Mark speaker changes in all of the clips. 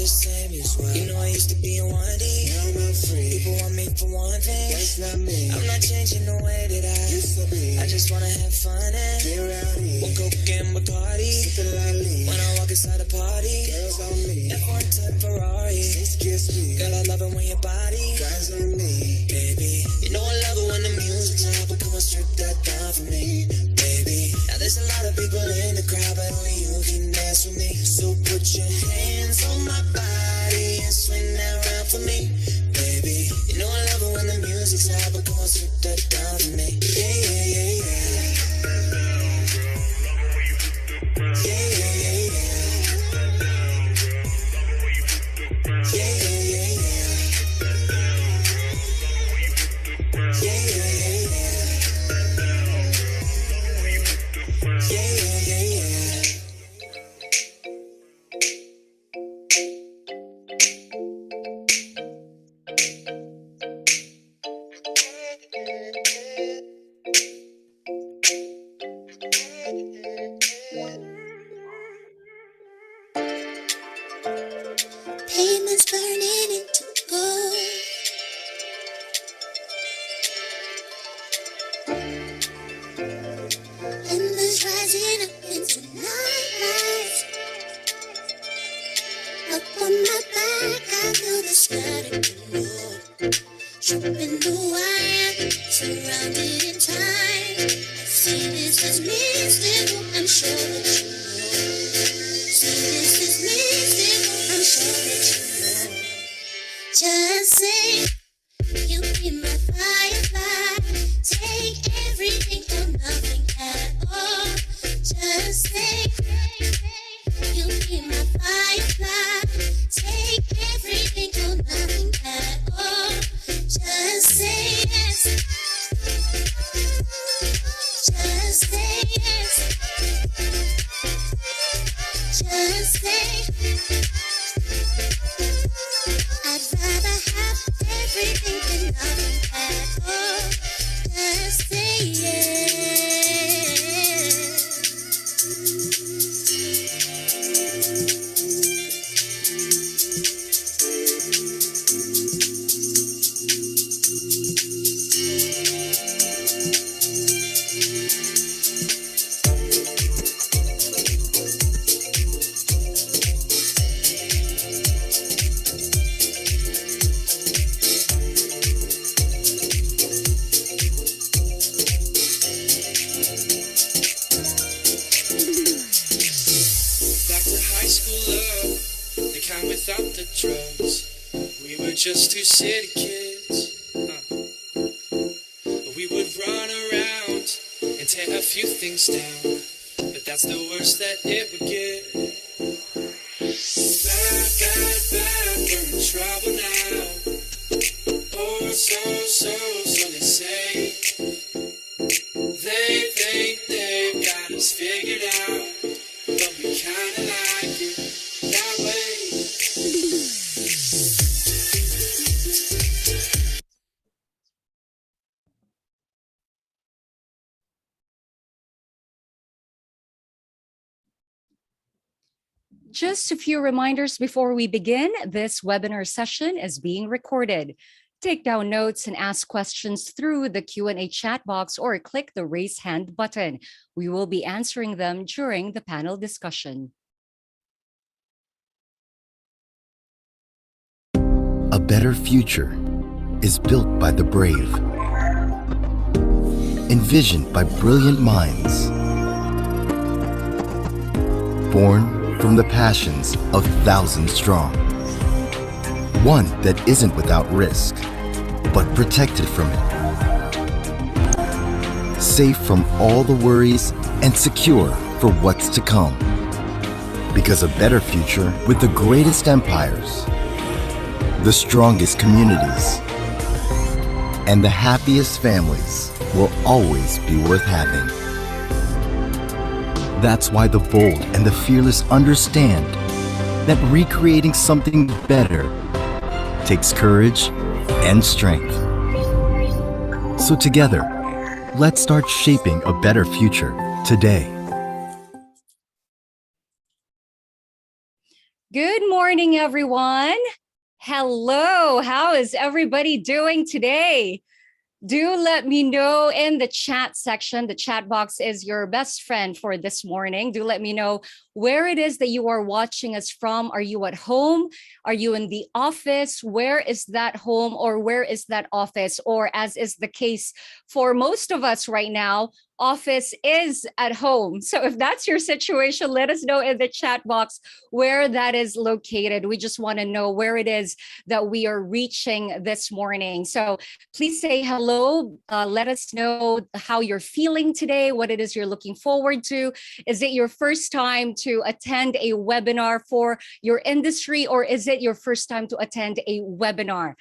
Speaker 1: the same as well. You know I used to be in 1D. Now I'm not free. People want me for one thing. That's not me. I'm not changing the way that I used to be. I just wanna have fun and be rowdy. One coke and Bacardi. Sipping lightly. When I walk inside a party, girls on me. F1 type Ferrari. Just kiss me. Girl, I love it when your body drives on me, baby. You know I love it when the music's loud, but come on, strip that down for me, baby. Now there's a lot of people in the crowd, but only you can dance with me. So put your hands on my body and swing that round for me, baby. You know I love it when the music's loud, but come on, strip that down for me. Yeah, yeah, yeah, yeah. Yeah, yeah, yeah, yeah. Yeah, yeah, yeah, yeah. Yeah, yeah, yeah, yeah. Yeah, yeah, yeah, yeah. Payments burning into gold. Embers rising up into night. Up on my back, I feel the static below. Tripping the wire, surrounded in time. I see this as mystical, I'm sure that you know. See this as mystical, I'm sure that you know. Just say you be my firefly. Take everything or nothing at all. Just say you be my firefly. Take everything or nothing at all. Just say yes. Just say yes. Just say I'd rather have everything than nothing at all. Just say yes.
Speaker 2: Without the drugs, we were just two city kids. We would run around and tear a few things down, but that's the worst that it would get. Back, we're in trouble now. Oh, so they say. They think they've got us figured out, but we kinda like it that way.
Speaker 3: Just a few reminders before we begin. This webinar session is being recorded. Take down notes and ask questions through the Q&A chat box or click the raise hand button. We will be answering them during the panel discussion.
Speaker 4: A better future is built by the brave, envisioned by brilliant minds, born from the passions of thousands strong. One that isn't without risk, but protected from it. Safe from all the worries and secure for what's to come. Because a better future with the greatest empires, the strongest communities, and the happiest families will always be worth having. That's why the bold and the fearless understand that recreating something better takes courage and strength. So together, let's start shaping a better future today.
Speaker 3: Good morning, everyone. Hello. How is everybody doing today? Do let me know in the chat section. The chat box is your best friend for this morning. Do let me know where it is that you are watching us from. Are you at home? Are you in the office? Where is that home or where is that office? Or as is the case for most of us right now, office is at home. So if that's your situation, let us know in the chat box where that is located. We just want to know where it is that we are reaching this morning. So please say hello. Let us know how you're feeling today, what it is you're looking forward to. Is it your first time to attend a webinar for your industry, or is it your first time to attend a webinar?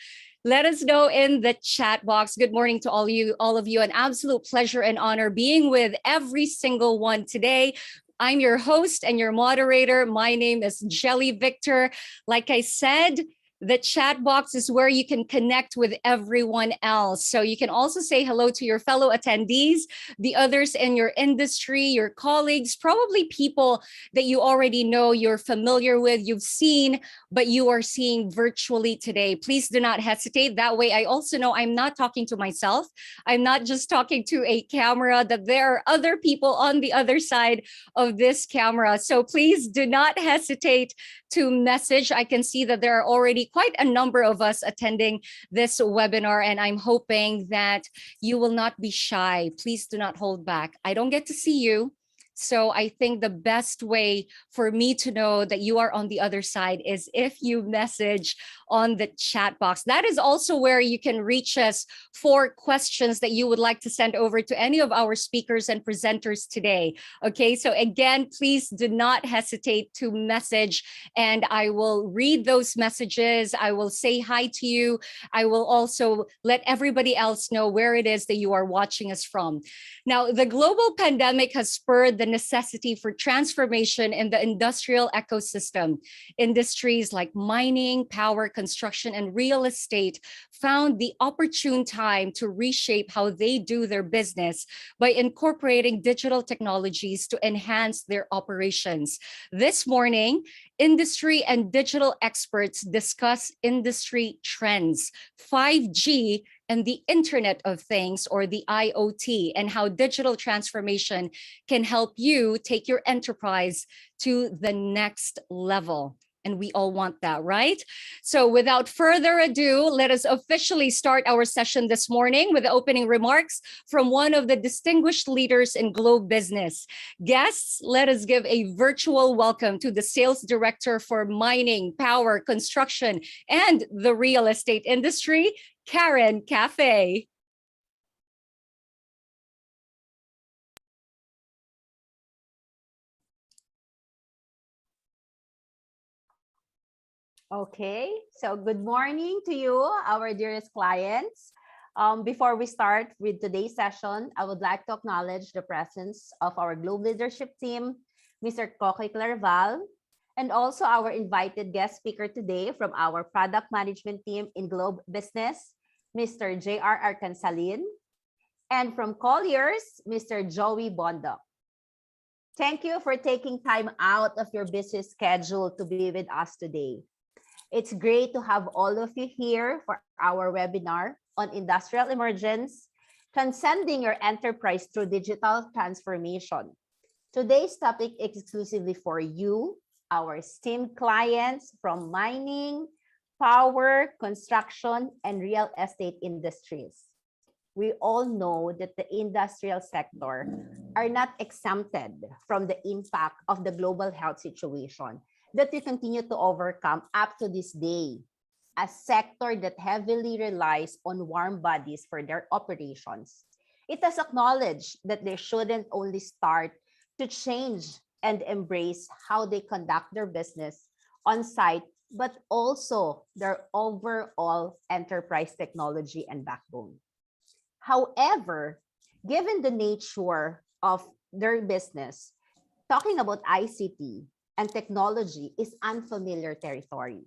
Speaker 3: Let us know in the chat box. Good morning to all of you. An absolute pleasure and honor being with every single one today. I'm your host and your moderator. My name is Jelly Victor. Like I said, the chat box is where you can connect with everyone else. So you can also say hello to your fellow attendees, the others in your industry, your colleagues, probably people that you already know, you're familiar with, you've seen, but you are seeing virtually today. Please do not hesitate. That way, I also know I'm not talking to myself. I'm not just talking to a camera, that there are other people on the other side of this camera. So please do not hesitate to message. I can see that there are already quite a number of us attending this webinar, and I'm hoping that you will not be shy. Please do not hold back. I don't get to see you. So I think the best way for me to know that you are on the other side is if you message on the chat box. That is also where you can reach us for questions that you would like to send over to any of our speakers and presenters today. Okay, so again, please do not hesitate to message, and I will read those messages. I will say hi to you. I will also let everybody else know where it is that you are watching us from. Now, the global pandemic has spurred the necessity for transformation in the industrial ecosystem. Industries like mining, power, construction, and real estate found the opportune time to reshape how they do their business by incorporating digital technologies to enhance their operations. This morning, industry and digital experts discuss industry trends, 5G, and the Internet of Things, or the IoT, and how digital transformation can help you take your enterprise to the next level. And we all want that, right? So without further ado, let us officially start our session this morning with opening remarks from one of the distinguished leaders in Globe Business. Guests, let us give a virtual welcome to the Sales Director for Mining, Power, Construction, and the Real Estate Industry, Karen Cafe.
Speaker 5: Okay, so good morning to you, our dearest clients. Before we start with today's session, I would like to acknowledge the presence of our Globe Leadership Team, Mr. Coque Clarval, and also our invited guest speaker today from our Product Management Team in Globe Business, Mr. J.R. Arcansalin, and from Colliers, Mr. Joey Bondoc. Thank you for taking time out of your busy schedule to be with us today. It's great to have all of you here for our webinar on industrial emergence, transcending your enterprise through digital transformation. Today's topic is exclusively for you, our esteemed clients from mining, power, construction, and real estate industries. We all know that the industrial sector are not exempted from the impact of the global health situation that we continue to overcome up to this day, a sector that heavily relies on warm bodies for their operations. It has acknowledged that they shouldn't only start to change and embrace how they conduct their business on site, but also their overall enterprise technology and backbone. However, given the nature of their business, talking about ICT and technology is unfamiliar territory,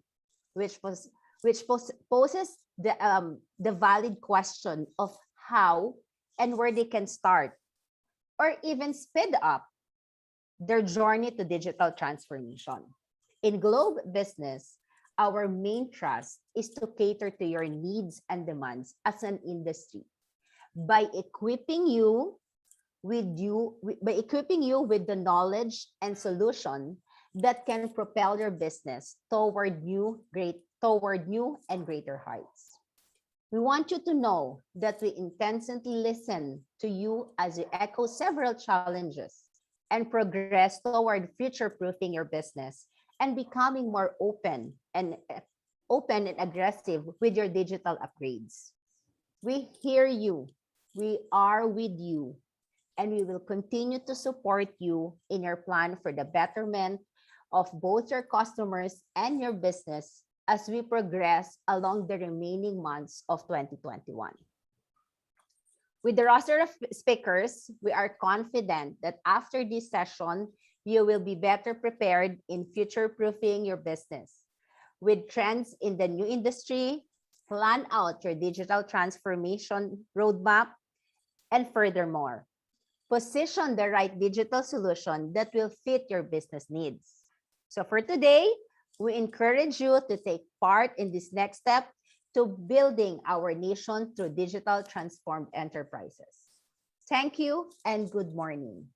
Speaker 5: which poses the valid question of how and where they can start or even speed up their journey to digital transformation. In Globe Business, our main trust is to cater to your needs and demands as an industry by equipping you with the knowledge and solution that can propel your business toward new and greater heights. We want you to know that we intensely listen to you as you echo several challenges and progress toward future-proofing your business and becoming more open and aggressive with your digital upgrades. We hear you. We are with you, and we will continue to support you in your plan for the betterment of both your customers and your business as we progress along the remaining months of 2021. With the roster of speakers, we are confident that after this session, you will be better prepared in future-proofing your business. With trends in the new industry, plan out your digital transformation roadmap, and furthermore, position the right digital solution that will fit your business needs. So for today, we encourage you to take part in this next step to building our nation through digital transformed enterprises. Thank you and good morning.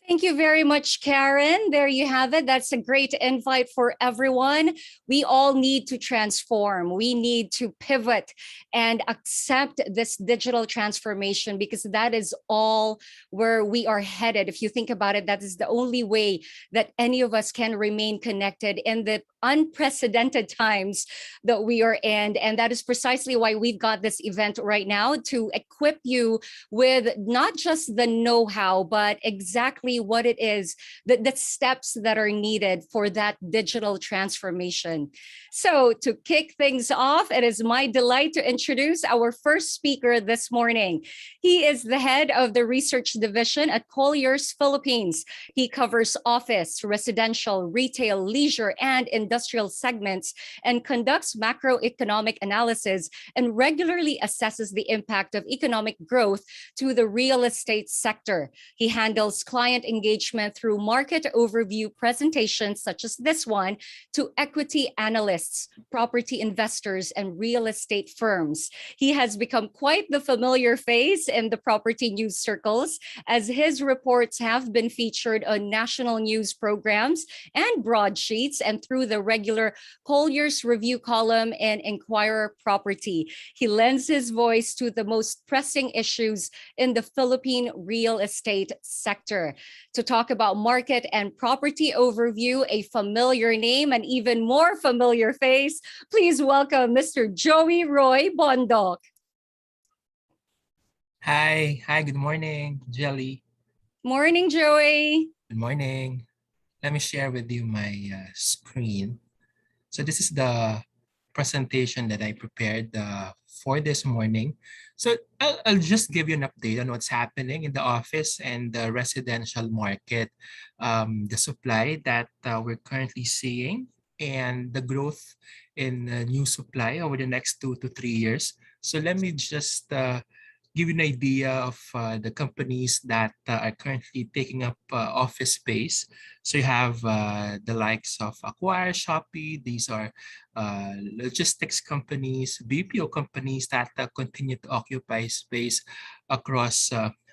Speaker 3: Thank you very much, Karen. There you have it. That's a great invite for everyone. We all need to transform. We need to pivot and accept this digital transformation because that is all where we are headed. If you think about it, that is the only way that any of us can remain connected in the unprecedented times that we are in. And that is precisely why we've got this event right now to equip you with not just the know-how, but exactly what it is, the steps that are needed for that digital transformation. So to kick things off, it is my delight to introduce our first speaker this morning. He is the head of the research division at Colliers Philippines. He covers office, residential, retail, leisure, and industrial segments and conducts macroeconomic analysis and regularly assesses the impact of economic growth to the real estate sector. He handles client engagement through market overview presentations such as this one to equity analysts, property investors, and real estate firms. He has become quite the familiar face in the property news circles as his reports have been featured on national news programs and broadsheets and through the regular Colliers Review column in Inquirer Property. He lends his voice to the most pressing issues in the Philippine real estate sector. To talk about market and property overview, a familiar name and even more familiar face, please welcome Mr. Joey Roy Bondok.
Speaker 6: Hi, good morning, Jelly.
Speaker 3: Morning, Joey.
Speaker 6: Good morning. Let me share with you my screen. So this is the presentation that I prepared for this morning. So I'll just give you an update on what's happening in the office and the residential market, the supply that we're currently seeing, and the growth in new supply over the next 2 to 3 years. So let me just give you an idea of the companies that are currently taking up office space. So you have the likes of Acquire, Shopee. These are logistics companies, BPO companies that continue to occupy space across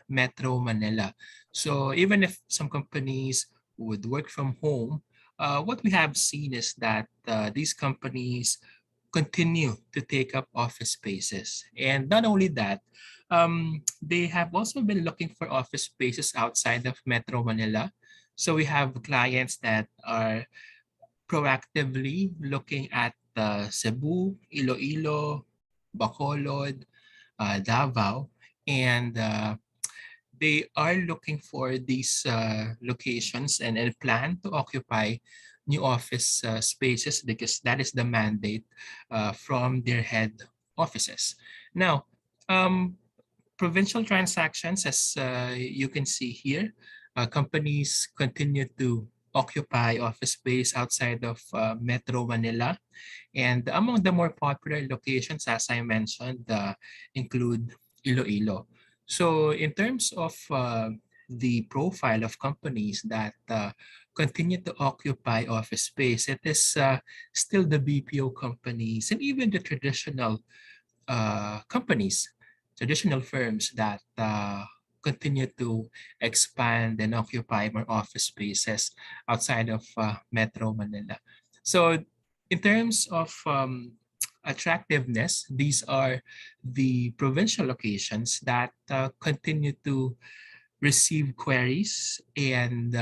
Speaker 6: Metro Manila. So even if some companies would work from home, what we have seen is that these companies continue to take up office spaces. And not only that, they have also been looking for office spaces outside of Metro Manila. So we have clients that are proactively looking at Cebu, Iloilo, Bacolod, Davao, and they are looking for these locations and plan to occupy new office spaces because that is the mandate from their head offices. Now, Provincial Transactions, as you can see here, companies continue to occupy office space outside of Metro Manila. And among the more popular locations, as I mentioned, include Iloilo. So in terms of the profile of companies that continue to occupy office space, it is still the BPO companies and even the traditional companies, traditional firms that continue to expand and occupy more office spaces outside of Metro Manila. So in terms of attractiveness, these are the provincial locations that continue to receive queries and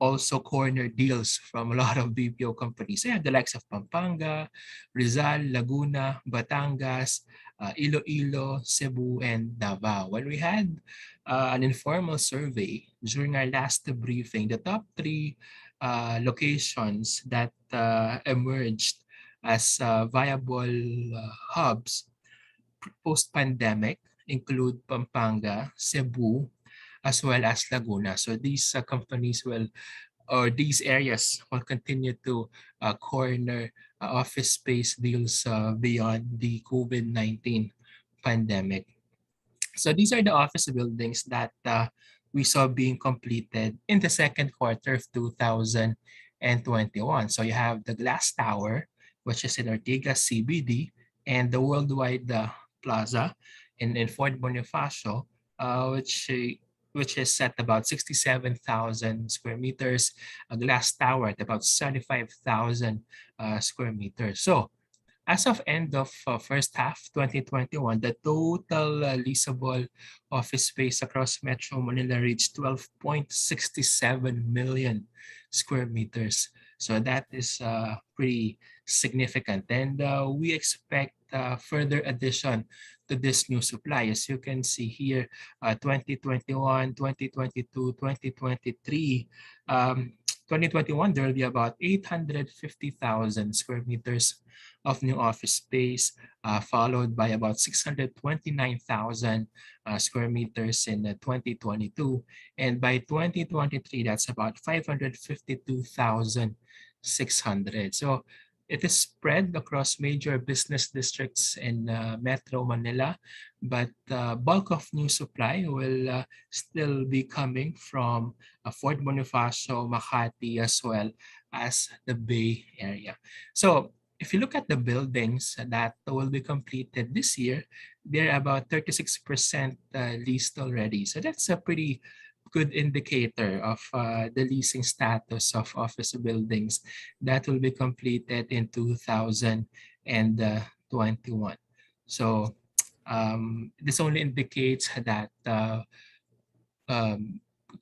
Speaker 6: also corner deals from a lot of BPO companies. Yeah, the likes of Pampanga, Rizal, Laguna, Batangas, Iloilo, Cebu, and Davao. When we had an informal survey during our last briefing, the top three locations that emerged as viable hubs post-pandemic include Pampanga, Cebu, as well as Laguna. So these companies will, or these areas will continue to corner office space deals beyond the COVID-19 pandemic. So these are the office buildings that we saw being completed in the second quarter of 2021. So you have the Glass Tower, which is in Ortigas CBD, and the Worldwide Plaza in Fort Bonifacio, which is at about 67,000 square meters, a glass tower at about 75,000 square meters. So as of end of first half 2021, the total leasable office space across Metro Manila reached 12.67 million square meters. So that is pretty significant. And we expect further addition to this new supply. As you can see here, 2021, 2022, 2023, 2021, there will be about 850,000 square meters of new office space, followed by about 629,000 square meters in 2022. And by 2023, that's about 552,600. So it is spread across major business districts in Metro Manila, but the bulk of new supply will still be coming from Fort Bonifacio, Makati, as well as the Bay Area. So if you look at the buildings that will be completed this year, they're about 36% leased already. So that's a pretty good indicator of the leasing status of office buildings that will be completed in 2021. So this only indicates that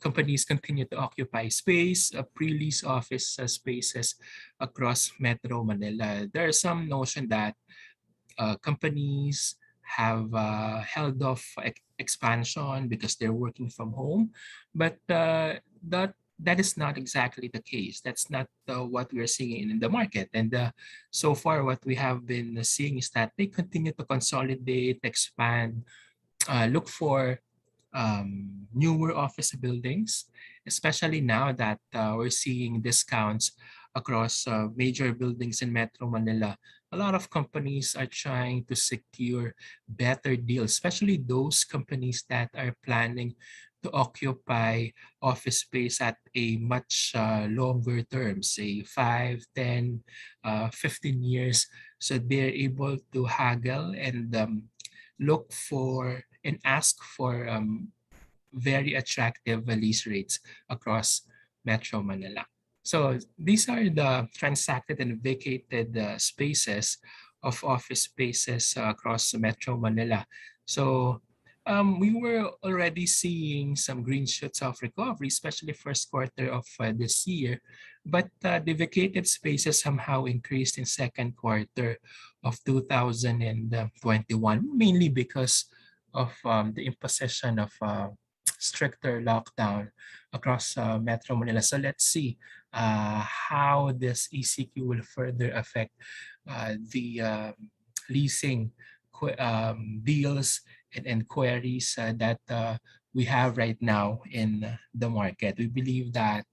Speaker 6: companies continue to occupy space, pre-lease office spaces across Metro Manila. There is some notion that companies have held off expansion because they're working from home, but that is not exactly the case. That's not what we're seeing in the market. And so far, what we have been seeing is that they continue to consolidate, expand, look for newer office buildings, especially now that we're seeing discounts across major buildings in Metro Manila. A lot of companies are trying to secure better deals, especially those companies that are planning to occupy office space at a much longer term, say 5, 10, 15 years. So they're able to haggle and look for and ask for very attractive lease rates across Metro Manila. So these are the transacted and vacated spaces of office spaces across Metro Manila. So we were already seeing some green shoots of recovery, especially first quarter of this year. But the vacated spaces somehow increased in second quarter of 2021, mainly because of the imposition of stricter lockdown across Metro Manila. So let's see how this ECQ will further affect the leasing deals and inquiries that we have right now in the market. We believe that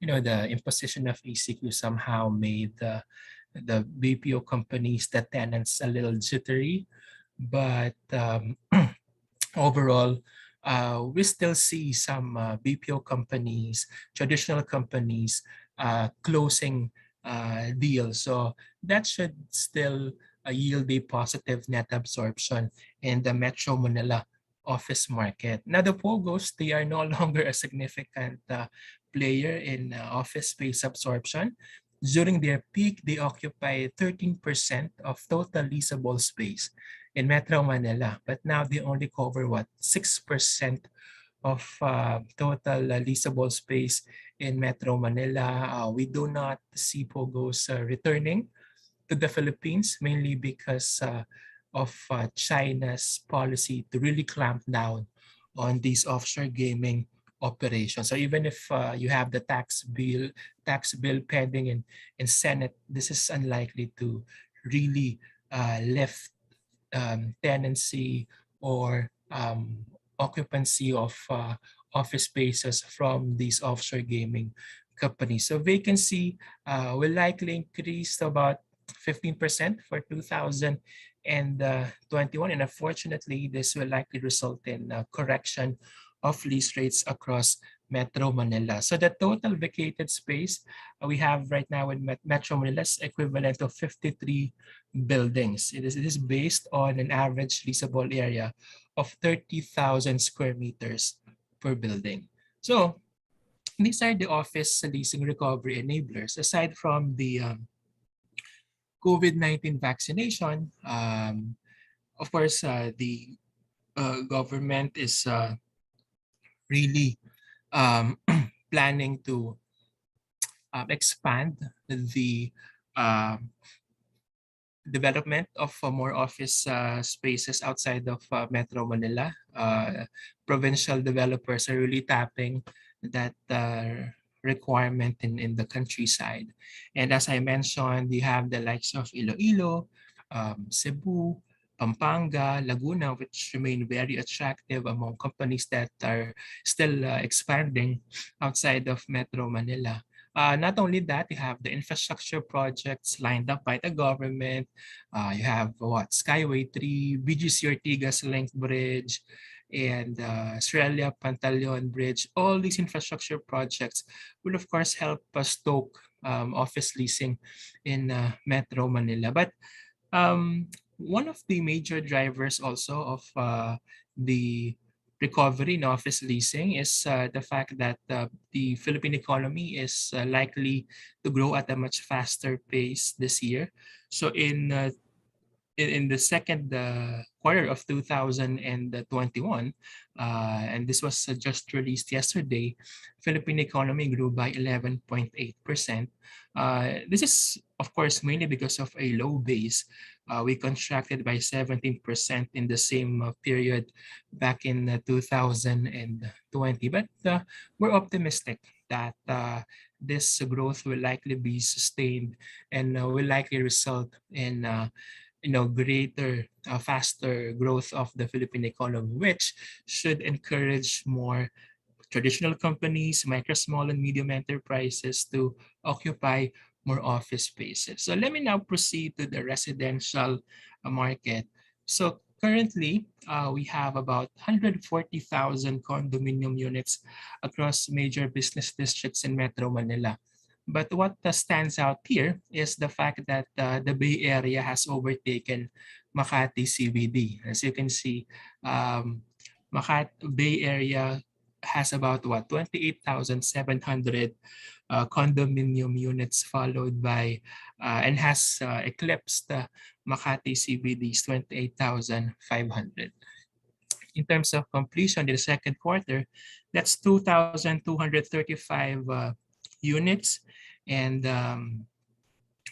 Speaker 6: the imposition of ECQ somehow made the BPO companies, the tenants, a little jittery, but overall, we still see some BPO companies, traditional companies closing deals. So that should still yield a positive net absorption in the Metro Manila office market. Now the POGOs, they are no longer a significant player in office space absorption. During their peak, they occupy 13% of total leasable space in Metro Manila. But now they only cover what, 6% of total leasable space in Metro Manila. We do not see POGOs returning to the Philippines, mainly because of China's policy to really clamp down on these offshore gaming operations. So even if you have the tax bill pending in Senate, this is unlikely to really lift tenancy or occupancy of office spaces from these offshore gaming companies. So vacancy will likely increase to about 15% for 2021. And unfortunately, this will likely result in a correction of lease rates across Metro Manila. So the total vacated space we have right now in Metro Manila is equivalent to 53 buildings. It is based on an average leasable area of 30,000 square meters per building. So these are the office leasing recovery enablers. Aside from the COVID-19 vaccination, of course, the government is really planning to expand the development of more office spaces outside of Metro Manila. Provincial developers are really tapping that requirement in the countryside. And as I mentioned, you have the likes of Iloilo, Cebu, Pampanga, Laguna, which remain very attractive among companies that are still expanding outside of Metro Manila. Not only that, you have the infrastructure projects lined up by the government. You have what, Skyway 3, BGC Ortigas Link Bridge, and Australia Pantaleon Bridge. All these infrastructure projects will of course help stoke office leasing in Metro Manila. But one of the major drivers also of the recovery in office leasing is the fact that the Philippine economy is likely to grow at a much faster pace this year. So in the second quarter of 2021, and this was just released yesterday, Philippine economy grew by 11.8%. This is, of course, mainly because of a low base. We contracted by 17% in the same period back in 2020. But we're optimistic that this growth will likely be sustained and will likely result in greater, faster growth of the Philippine economy, which should encourage more traditional companies, micro, small, and medium enterprises to occupy more office spaces. So let me now proceed to the residential market. So currently, we have about 140,000 condominium units across major business districts in Metro Manila. But what stands out here is the fact that the Bay Area has overtaken Makati CBD. As you can see, Makati Bay Area has about 28,700 condominium units, followed by and has eclipsed Makati CBD's 28,500. In terms of completion in the second quarter, that's 2,235 units, and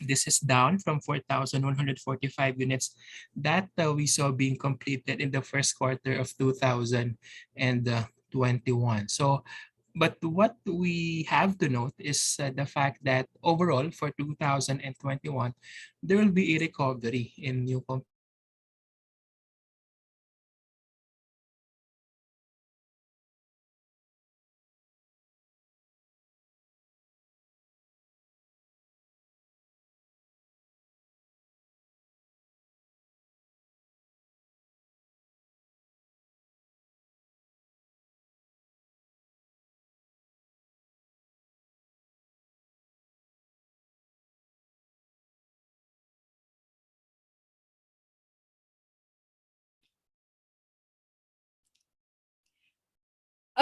Speaker 6: this is down from 4,145 units that we saw being completed in the first quarter of 2021. So, but what we have to note is the fact that overall for 2021, there will be a recovery in new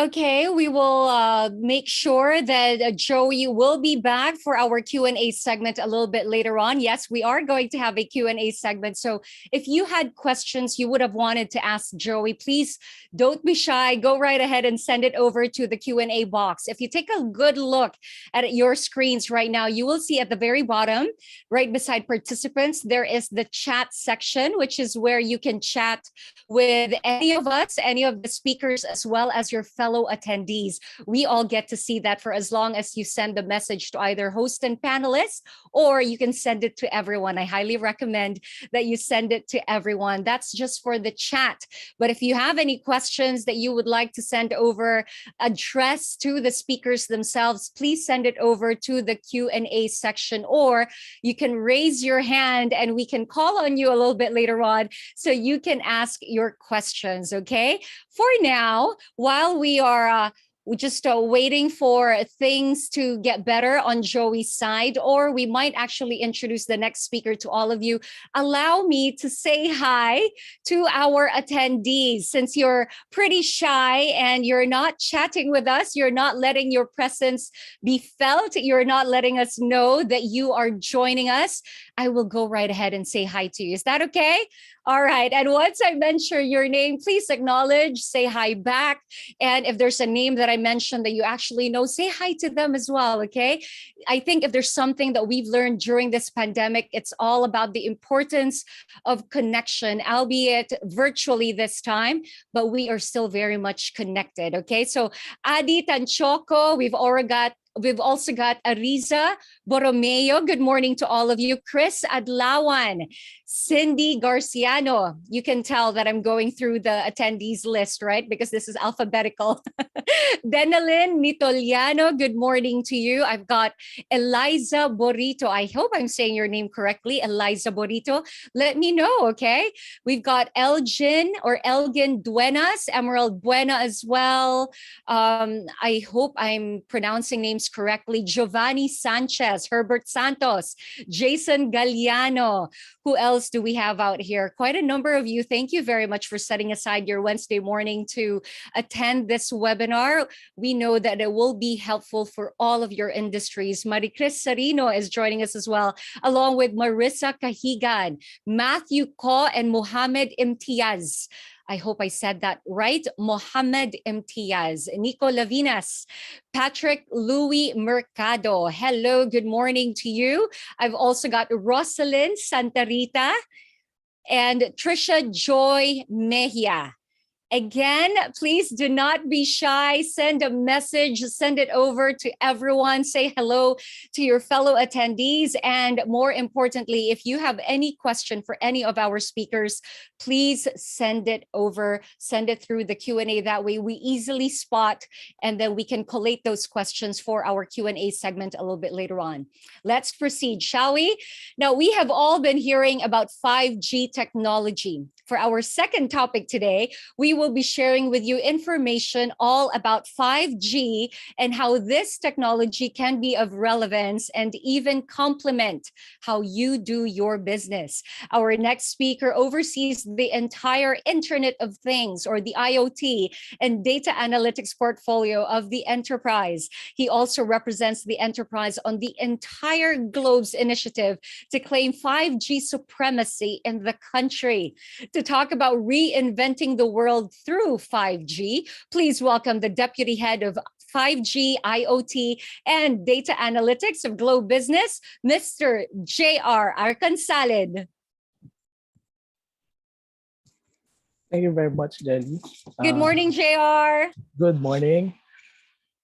Speaker 3: Okay, we will make sure that Joey will be back for our Q&A segment a little bit later on. Yes, we are going to have a Q&A segment. So if you had questions you would have wanted to ask Joey, please don't be shy. Go right ahead and send it over to the Q&A box. If you take a good look at your screens right now, you will see at the very bottom, right beside participants, there is the chat section, which is where you can chat with any of us, any of the speakers, as well as your fellow attendees. We all get to see that for as long as you send the message to either host and panelists, or you can send it to everyone. I highly recommend that you send it to everyone. That's just for the chat. But if you have any questions that you would like to send over, addressed to the speakers themselves, please send it over to the Q&A section, or you can raise your hand and we can call on you a little bit later on so you can ask your questions, okay? For now, while we are we're just waiting for things to get better on Joey's side, or we might actually introduce the next speaker to all of you. Allow me to say hi to our attendees. Since you're pretty shy and you're not chatting with us, you're not letting your presence be felt, you're not letting us know that you are joining us, I will go right ahead and say hi to you. Is that okay? All right. And once I mention your name, please acknowledge, say hi back. And if there's a name that I mentioned that you actually know, say hi to them as well, okay? I think if there's something that we've learned during this pandemic, it's all about the importance of connection, albeit virtually this time, but we are still very much connected, okay? So Adi Tanchoco, We've also got Ariza Borromeo. Good morning to all of you. Chris Adlawan, Cindy Garciano. You can tell that I'm going through the attendees list, right? Because this is alphabetical. Denalyn Nitoliano, good morning to you. I've got Eliza Borito. I hope I'm saying your name correctly, Eliza Borito. Let me know, okay? We've got Elgin Duenas, Emerald Buena as well. I hope I'm pronouncing names correctly. Giovanni Sanchez, Herbert Santos, Jason Galliano. Who else do we have out here? Quite a number of you. Thank you very much for setting aside your Wednesday morning to attend this webinar. We know that it will be helpful for all of your industries. Maricris Sarino is joining us as well, along with Marissa Kahigan, Matthew Ko, and Mohammed Imtiaz. I hope I said that right. Mohammed Imtiaz, Nico Lavinas, Patrick Louis Mercado. Hello, good morning to you. I've also got Rosalind Santarita and Trisha Joy Mejia. Again, please do not be shy. Send a message, send it over to everyone. Say hello to your fellow attendees. And more importantly, if you have any question for any of our speakers, please send it over, send it through the Q&A. That way we easily spot, and then we can collate those questions for our Q&A segment a little bit later on. Let's proceed, shall we? Now, we have all been hearing about 5G technology. For our second topic today, we will be sharing with you information all about 5G and how this technology can be of relevance and even complement how you do your business. Our next speaker oversees the entire Internet of Things, or the IoT, and data analytics portfolio of the enterprise. He also represents the enterprise on the entire Globe's initiative to claim 5G supremacy in the country. To talk about reinventing the world through 5G, please welcome the Deputy Head of 5G, IoT, and Data Analytics of Globe Business, Mr. J.R. Arcansalid.
Speaker 7: Thank you very much, Jelly.
Speaker 3: Good morning, JR.
Speaker 7: Good morning.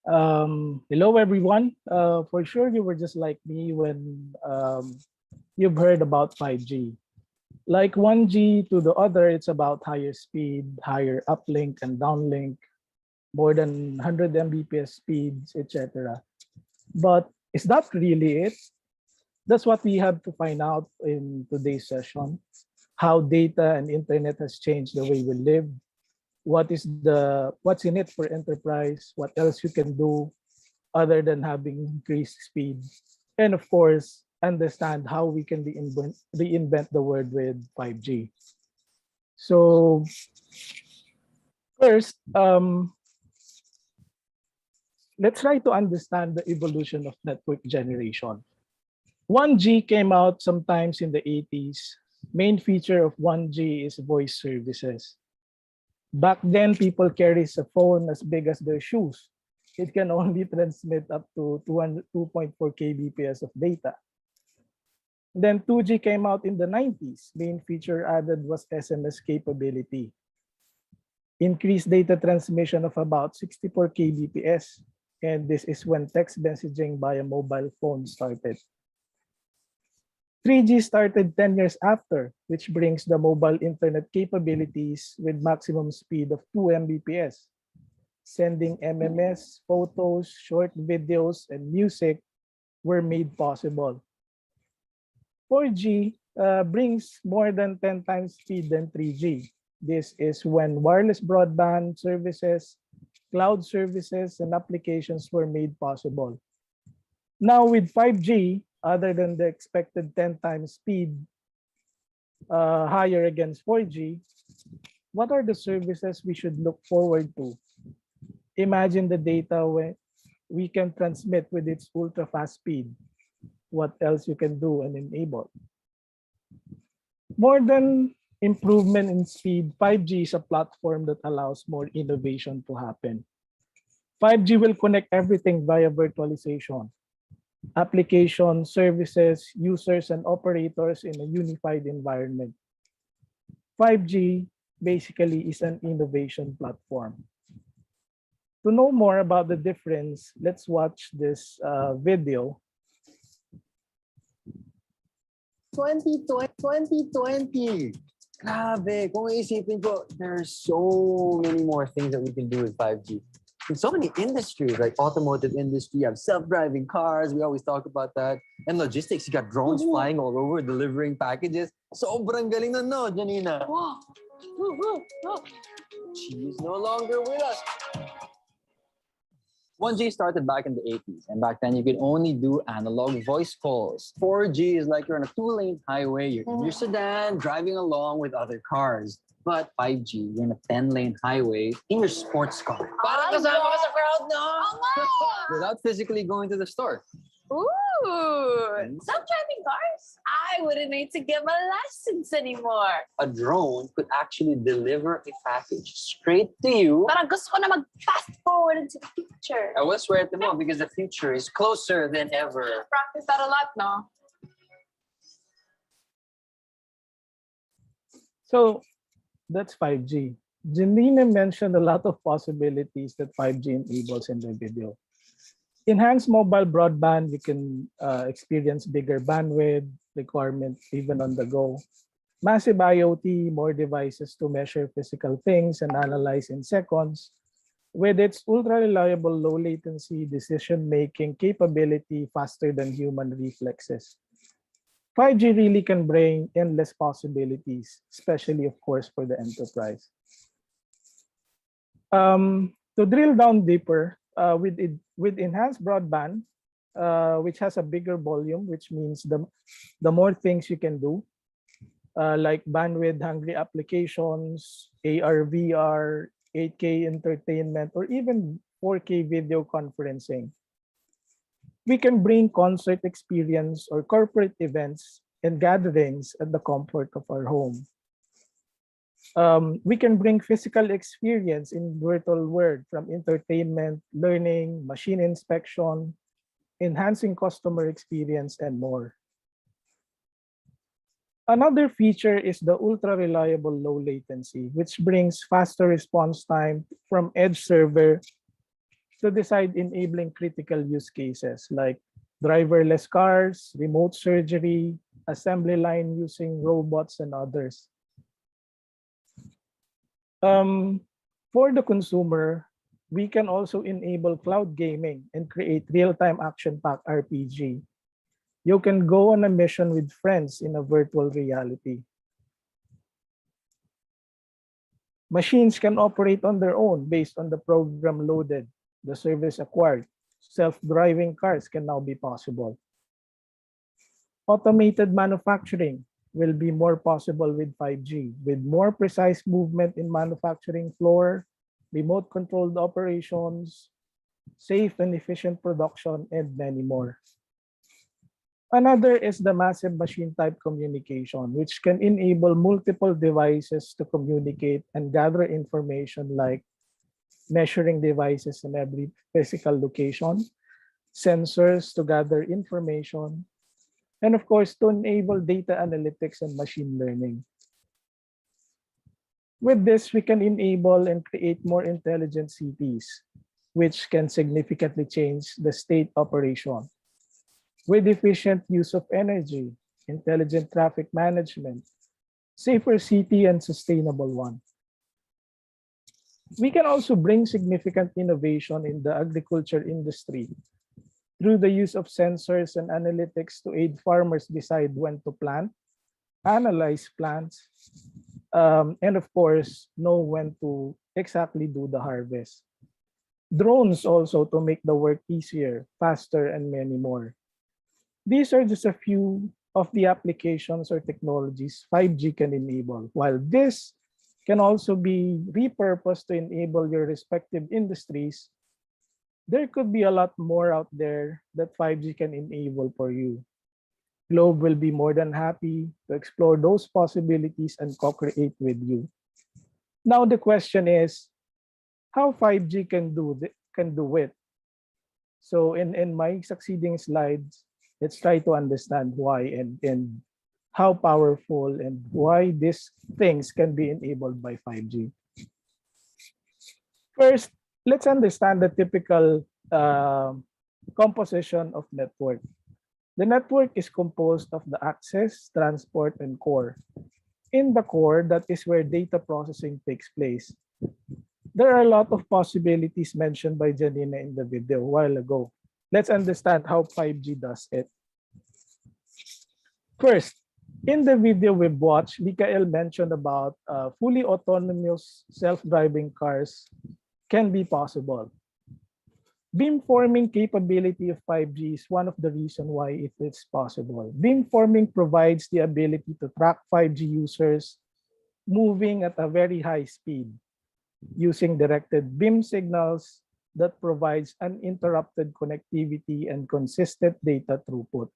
Speaker 7: Hello, everyone. For sure, you were just like me when you've heard about 5G. Like 1G to the other, it's about higher speed, higher uplink and downlink, more than 100 Mbps speeds, etc. But is that really it? That's what we have to find out in today's session. How data and internet has changed the way we live. What's in it for enterprise? What else you can do other than having increased speed? And of course, understand how we can reinvent the world with 5G. So first, let's try to understand the evolution of network generation. 1G came out sometimes in the 80s. Main feature of 1G is voice services. Back then, people carry a phone as big as their shoes. It can only transmit up to 2.4 kbps of data. Then 2G came out in the 90s. Main feature added was SMS capability. Increased data transmission of about 64 kbps. And this is when text messaging via mobile phone started. 3G started 10 years after, which brings the mobile internet capabilities with maximum speed of 2 Mbps. Sending MMS, photos, short videos, and music were made possible. 4G brings more than 10 times speed than 3G. This is when wireless broadband services, cloud services, and applications were made possible. Now with 5G, other than the expected 10 times speed higher against 4G, what are the services we should look forward to? Imagine the data we can transmit with its ultra fast speed. What else you can do and enable? More than improvement in speed, 5G is a platform that allows more innovation to happen. 5G will connect everything via virtualization. Applications, services, users, and operators in a unified environment. 5G basically is an innovation platform. To know more about the difference, let's watch this video.
Speaker 8: 2020. Grabe, kung iisipin ko, there are so many more things that we can do with 5G. In so many industries, like automotive industry, you have self-driving cars, we always talk about that. And logistics, you got drones flying all over, delivering packages. Sobrang galing na, no, Janina? She's no longer with us. 1G started back in the 80s, and back then you could only do analog voice calls. 4G is like you're on a 2-lane highway, you're in your sedan, driving along with other cars. But 5G, you're in a 10-lane highway in your sports car. Parang kasama ka sa crowd, no? Without physically going to the store.
Speaker 9: Ooh, self-driving cars? I wouldn't need to give my lessons anymore.
Speaker 8: A drone could actually deliver a package straight to you.
Speaker 9: Parang gusto ko na mag-fast forward into the future.
Speaker 8: I will swear to mo because the future is closer than ever.
Speaker 9: Practice that a lot, no?
Speaker 7: So that's 5G. Janina mentioned a lot of possibilities that 5G enables in the video. Enhanced mobile broadband, you can experience bigger bandwidth requirements even on the go. Massive IoT, more devices to measure physical things and analyze in seconds. With its ultra-reliable low latency decision-making capability faster than human reflexes. 5G really can bring endless possibilities, especially, of course, for the enterprise. To drill down deeper, with enhanced broadband, which has a bigger volume, which means the more things you can do, like bandwidth-hungry applications, AR, VR, 8K entertainment, or even 4K video conferencing. We can bring concert experience or corporate events and gatherings at the comfort of our home. We can bring physical experience in virtual world, from entertainment, learning, machine inspection, enhancing customer experience, and more. Another feature is the ultra-reliable low latency, which brings faster response time from edge server to decide enabling critical use cases like driverless cars, remote surgery, assembly line using robots, and others. For the consumer, we can also enable cloud gaming and create real-time action-packed RPG. You can go on a mission with friends in a virtual reality. Machines can operate on their own based on the program loaded, the service acquired. Self-driving cars can now be possible. Automated manufacturing will be more possible with 5G, with more precise movement in manufacturing floor, remote controlled operations, safe and efficient production, and many more. Another is the massive machine type communication, which can enable multiple devices to communicate and gather information like measuring devices in every physical location, sensors to gather information, and of course, to enable data analytics and machine learning. With this, we can enable and create more intelligent cities, which can significantly change the state operation. With efficient use of energy, intelligent traffic management, safer city, and sustainable one. We can also bring significant innovation in the agriculture industry through the use of sensors and analytics to aid farmers decide when to plant, analyze plants, and of course, know when to exactly do the harvest. Drones also to make the work easier, faster, and many more. These are just a few of the applications or technologies 5G can enable, while this can also be repurposed to enable your respective industries. There could be a lot more out there that 5G can enable for you. Globe will be more than happy to explore those possibilities and co-create with you. Now the question is, how 5G can do it? So in my succeeding slides, let's try to understand why and how powerful and why these things can be enabled by 5G. First, let's understand the typical composition of network. The network is composed of the access, transport, and core. In the core, that is where data processing takes place. There are a lot of possibilities mentioned by Janina in the video a while ago. Let's understand how 5G does it. First, in the video we've watched, Mikael mentioned about fully autonomous self-driving cars can be possible. Beamforming capability of 5G is one of the reasons why it is possible. Beamforming provides the ability to track 5G users moving at a very high speed using directed beam signals that provides uninterrupted connectivity and consistent data throughput.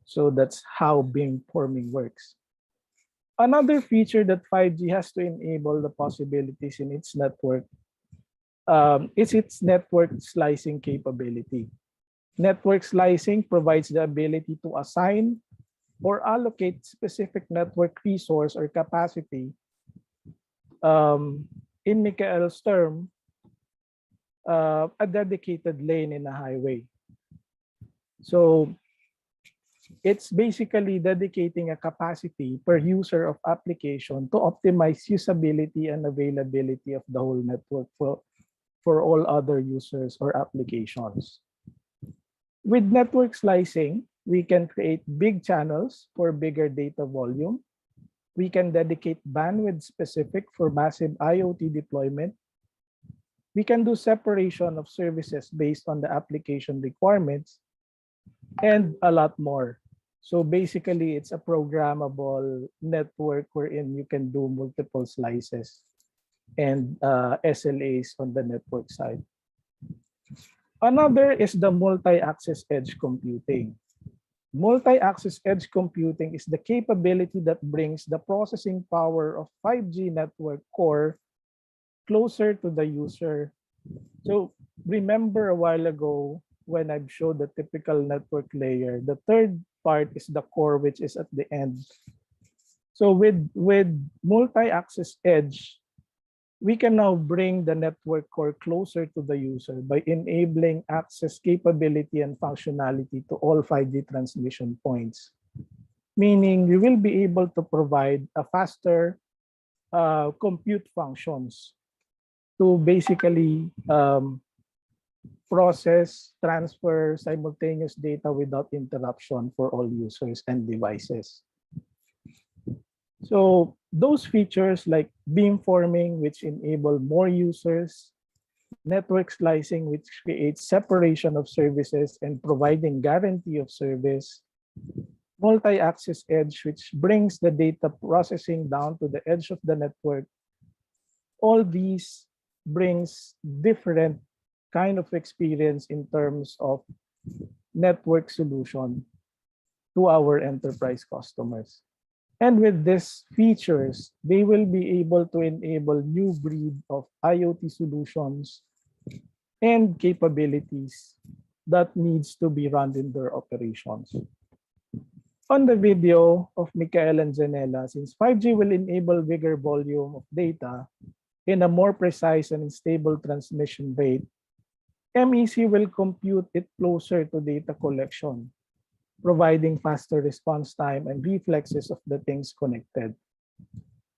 Speaker 7: So that's how beamforming works. Another feature that 5G has to enable the possibilities in its network is its network slicing capability. Network slicing provides the ability to assign or allocate specific network resource or capacity. In Mikael's term, a dedicated lane in a highway. So it's basically dedicating a capacity per user of application to optimize usability and availability of the whole network for all other users or applications. With network slicing, we can create big channels for bigger data volume. We can dedicate bandwidth specific for massive IoT deployment. We can do separation of services based on the application requirements and a lot more. So basically, it's a programmable network wherein you can do multiple slices and SLAs on the network side. Another is the multi-access edge computing. Multi-access edge computing is the capability that brings the processing power of 5G network core closer to the user. So remember a while ago when I showed the typical network layer, the third part is the core, which is at the end. So with multi-access edge, we can now bring the network core closer to the user by enabling access capability and functionality to all 5G transmission points. Meaning we will be able to provide a faster compute functions to basically process, transfer simultaneous data without interruption for all users and devices. So those features like beamforming, which enable more users, network slicing, which creates separation of services and providing guarantee of service, multi-access edge, which brings the data processing down to the edge of the network. All these brings different kind of experience in terms of network solution to our enterprise customers. And with these features, they will be able to enable new breed of IoT solutions and capabilities that needs to be run in their operations. On the video of Michael and Janela, since 5G will enable bigger volume of data in a more precise and stable transmission rate, MEC will compute it closer to data collection, providing faster response time and reflexes of the things connected.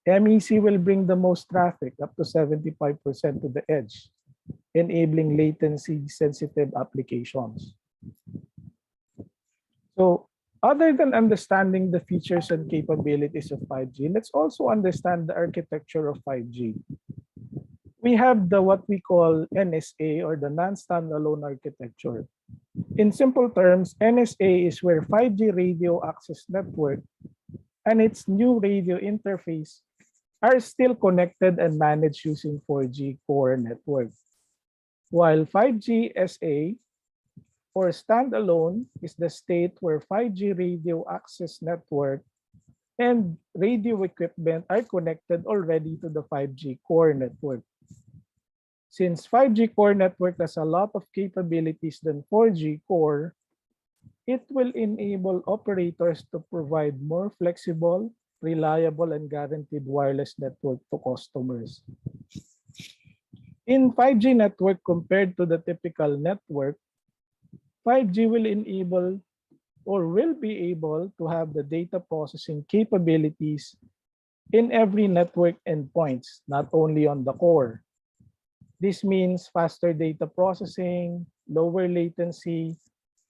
Speaker 7: MEC will bring the most traffic, up to 75% to the edge, enabling latency-sensitive applications. So, other than understanding the features and capabilities of 5G, let's also understand the architecture of 5G. We have what we call NSA, or the non-standalone architecture. In simple terms, NSA is where 5G radio access network and its new radio interface are still connected and managed using 4G core network. While 5G SA, or standalone, is the state where 5G radio access network and radio equipment are connected already to the 5G core network. Since 5G core network has a lot of capabilities than 4G core, it will enable operators to provide more flexible, reliable, and guaranteed wireless network to customers. In 5G network compared to the typical network, 5G will enable or will be able to have the data processing capabilities in every network endpoints, not only on the core. This means faster data processing, lower latency,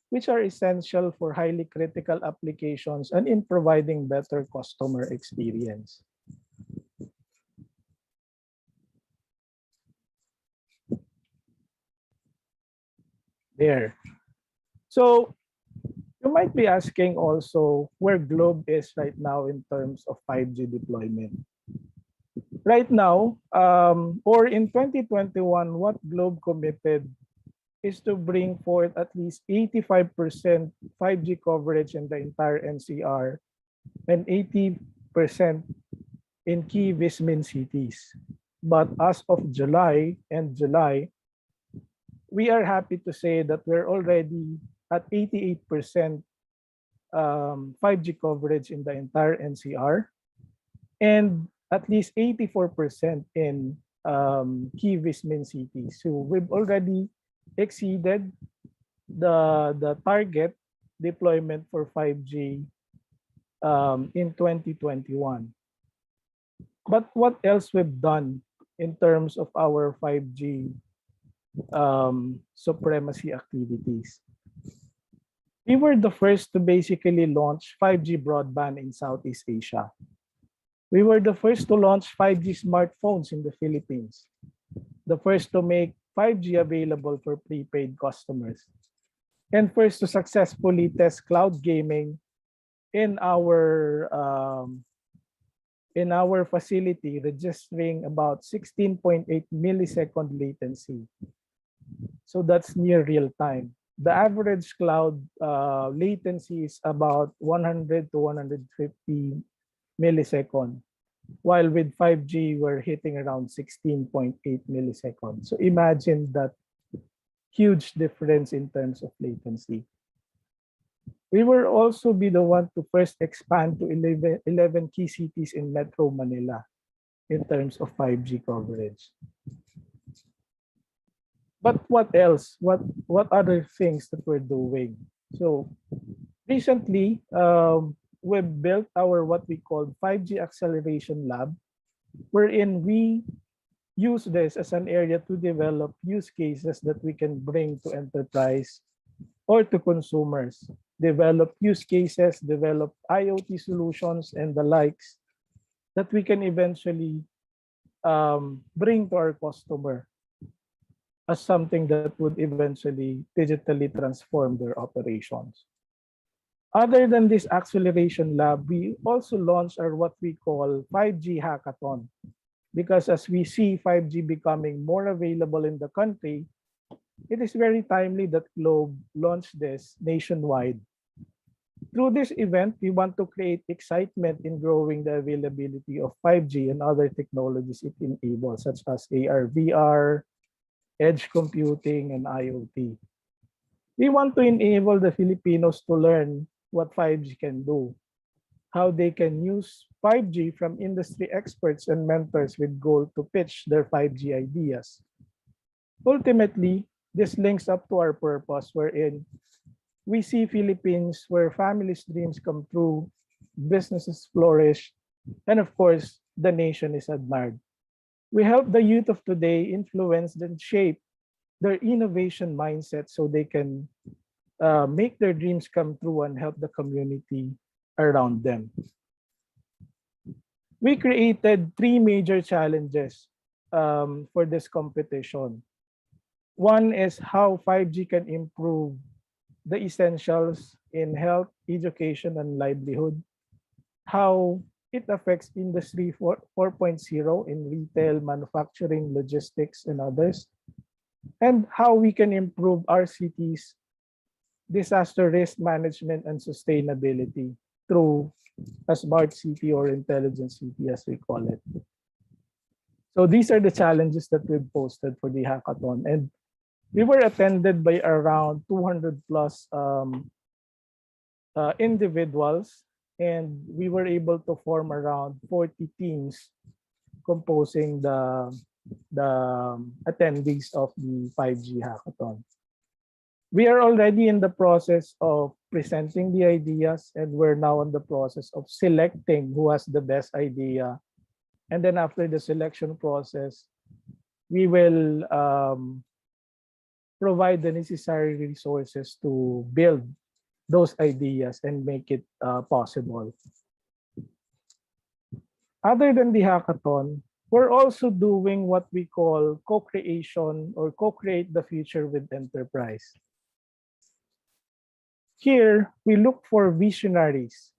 Speaker 7: which are essential for highly critical applications and in providing better customer experience. There. So you might be asking also where Globe is right now in terms of 5G deployment. Right now, or in 2021, what Globe committed is to bring forth at least 85% 5G coverage in the entire NCR and 80% in key Vismin cities. But as of July, we are happy to say that we're already at 88% 5G coverage in the entire NCR and at least 84% in key Vismin cities. So we've already exceeded the target deployment for 5G in 2021. But what else we've done in terms of our 5G supremacy activities? We were the first to basically launch 5G broadband in Southeast Asia. We were the first to launch 5G smartphones in the Philippines, the first to make 5G available for prepaid customers, and first to successfully test cloud gaming in our facility, registering about 16.8 millisecond latency. So that's near real time. The average cloud latency is about 100 to 150 millisecond, while with 5G, we're hitting around 16.8 milliseconds. So imagine that huge difference in terms of latency. We will also be the one to first expand to 11 key cities in Metro Manila in terms of 5G coverage. But what else? What other things that we're doing? So recently, we built our what we call 5G Acceleration Lab, wherein we use this as an area to develop use cases that we can bring to enterprise or to consumers, develop use cases, develop IoT solutions and the likes that we can eventually bring to our customer as something that would eventually digitally transform their operations. Other than this acceleration lab, we also launched our what we call 5G hackathon, because as we see 5G becoming more available in the country, it is very timely that Globe launched this nationwide. Through this event, we want to create excitement in growing the availability of 5G and other technologies it enables, such as AR, VR, edge computing, and IoT. We want to enable the Filipinos to learn what 5G can do, how they can use 5G from industry experts and mentors with goal to pitch their 5G ideas. Ultimately, this links up to our purpose wherein we see Philippines where families' dreams come true, businesses flourish, and of course, the nation is admired. We help the youth of today influence and shape their innovation mindset so they can make their dreams come true and help the community around them. We created three major challenges for this competition. One is how 5G can improve the essentials in health, education, and livelihood, how it affects Industry 4.0 in retail, manufacturing, logistics, and others, and how we can improve our cities' disaster risk management and sustainability through a smart city or intelligent city, as we call it. So these are the challenges that we've posted for the hackathon. And we were attended by around 200 plus individuals, and we were able to form around 40 teams composing the attendees of the 5G hackathon. We are already in the process of presenting the ideas, and we're now in the process of selecting who has the best idea. And then after the selection process, we will provide the necessary resources to build those ideas and make it possible. Other than the hackathon, we're also doing what we call co-creation or co-create the future with enterprise. Here, we look for visionaries,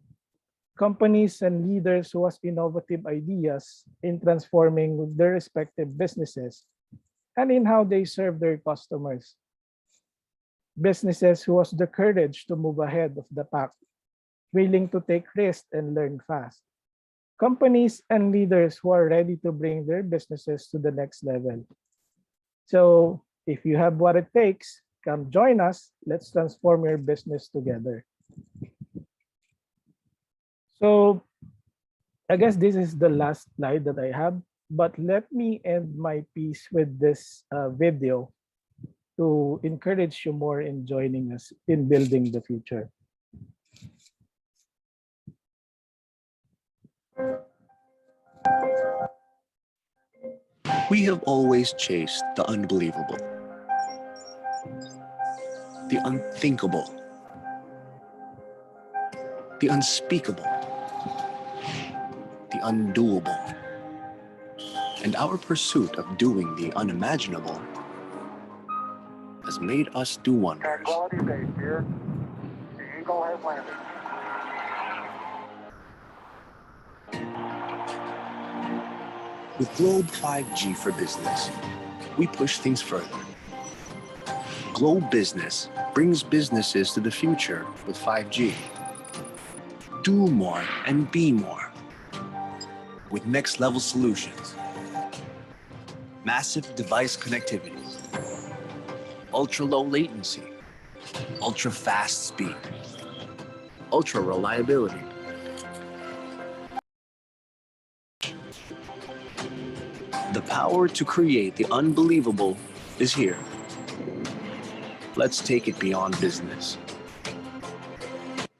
Speaker 7: companies and leaders who have innovative ideas in transforming their respective businesses and in how they serve their customers. Businesses who has the courage to move ahead of the pack, willing to take risks and learn fast. Companies and leaders who are ready to bring their businesses to the next level. So if you have what it takes, come join us. Let's transform your business together. So I guess this is the last slide that I have, but let me end my piece with this video to encourage you more in joining us in building the future.
Speaker 10: We have always chased the unbelievable, the unthinkable, the unspeakable, the undoable. And our pursuit of doing the unimaginable has made us do wonders.
Speaker 11: Quality base here. The Eagle has landed.
Speaker 10: With Globe 5G for Business, we push things further. Globe Business brings businesses to the future with 5G. Do more and be more with next level solutions. Massive device connectivity, ultra low latency, ultra fast speed, ultra reliability. The power to create the unbelievable is here. Let's take it beyond business.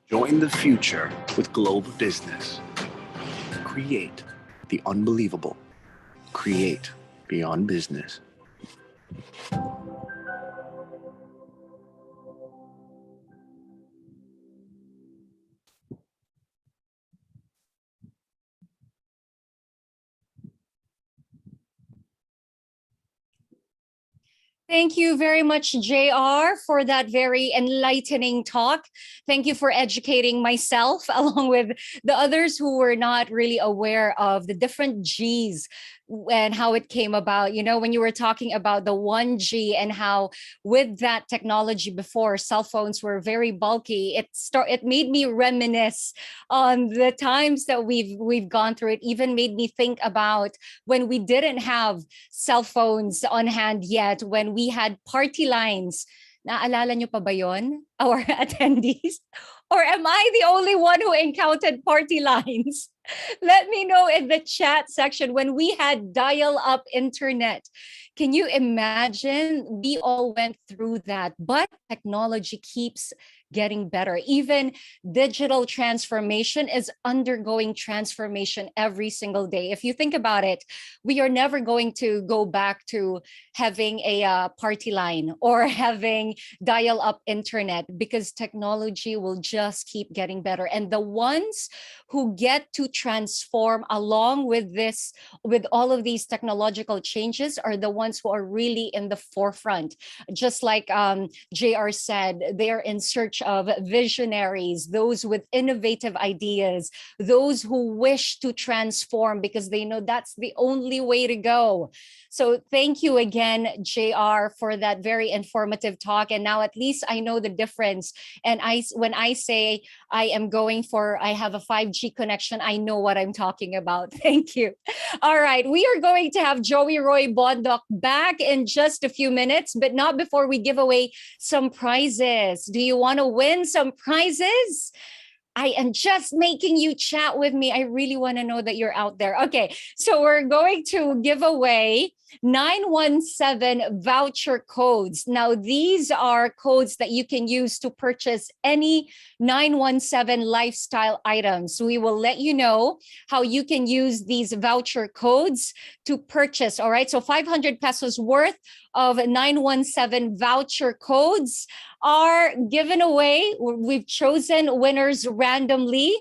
Speaker 10: Join the future with Globe Business. Create the unbelievable. Create beyond business.
Speaker 3: Thank you very much, JR, for that very enlightening talk. Thank you for educating myself along with the others who were not really aware of the different G's and how it came about. You know, when you were talking about the 1G and how with that technology before, cell phones were very bulky. It made me reminisce on the times that we've gone through. It even made me think about when we didn't have cell phones on hand yet, when we had party lines. Naalala nyo pa ba yon, our attendees? Or am I the only one who encountered party lines? Let me know in the chat section when we had dial-up internet. Can you imagine? We all went through that, but technology keeps getting better. Even digital transformation is undergoing transformation every single day. If you think about it, we are never going to go back to having a party line or having dial-up internet, because technology will just keep getting better. And the ones who get to transform along with this, with all of these technological changes, are the ones who are really in the forefront. Just like JR said, they're in search of visionaries, those with innovative ideas, those who wish to transform because they know that's the only way to go. So thank you again, JR, for that very informative talk. And now at least I know the difference. And when I say I have a 5G connection, I know what I'm talking about. Thank you. All right, we are going to have Joey Roy Bondoc back in just a few minutes, but not before we give away some prizes. Do you want to win some prizes? I am just making you chat with me. I really want to know that you're out there. Okay, so we're going to give away 917 voucher codes. Now, these are codes that you can use to purchase any 917 lifestyle items. We will let you know how you can use these voucher codes to purchase. All right, so 500 pesos worth of 917 voucher codes are given away. We've chosen winners randomly.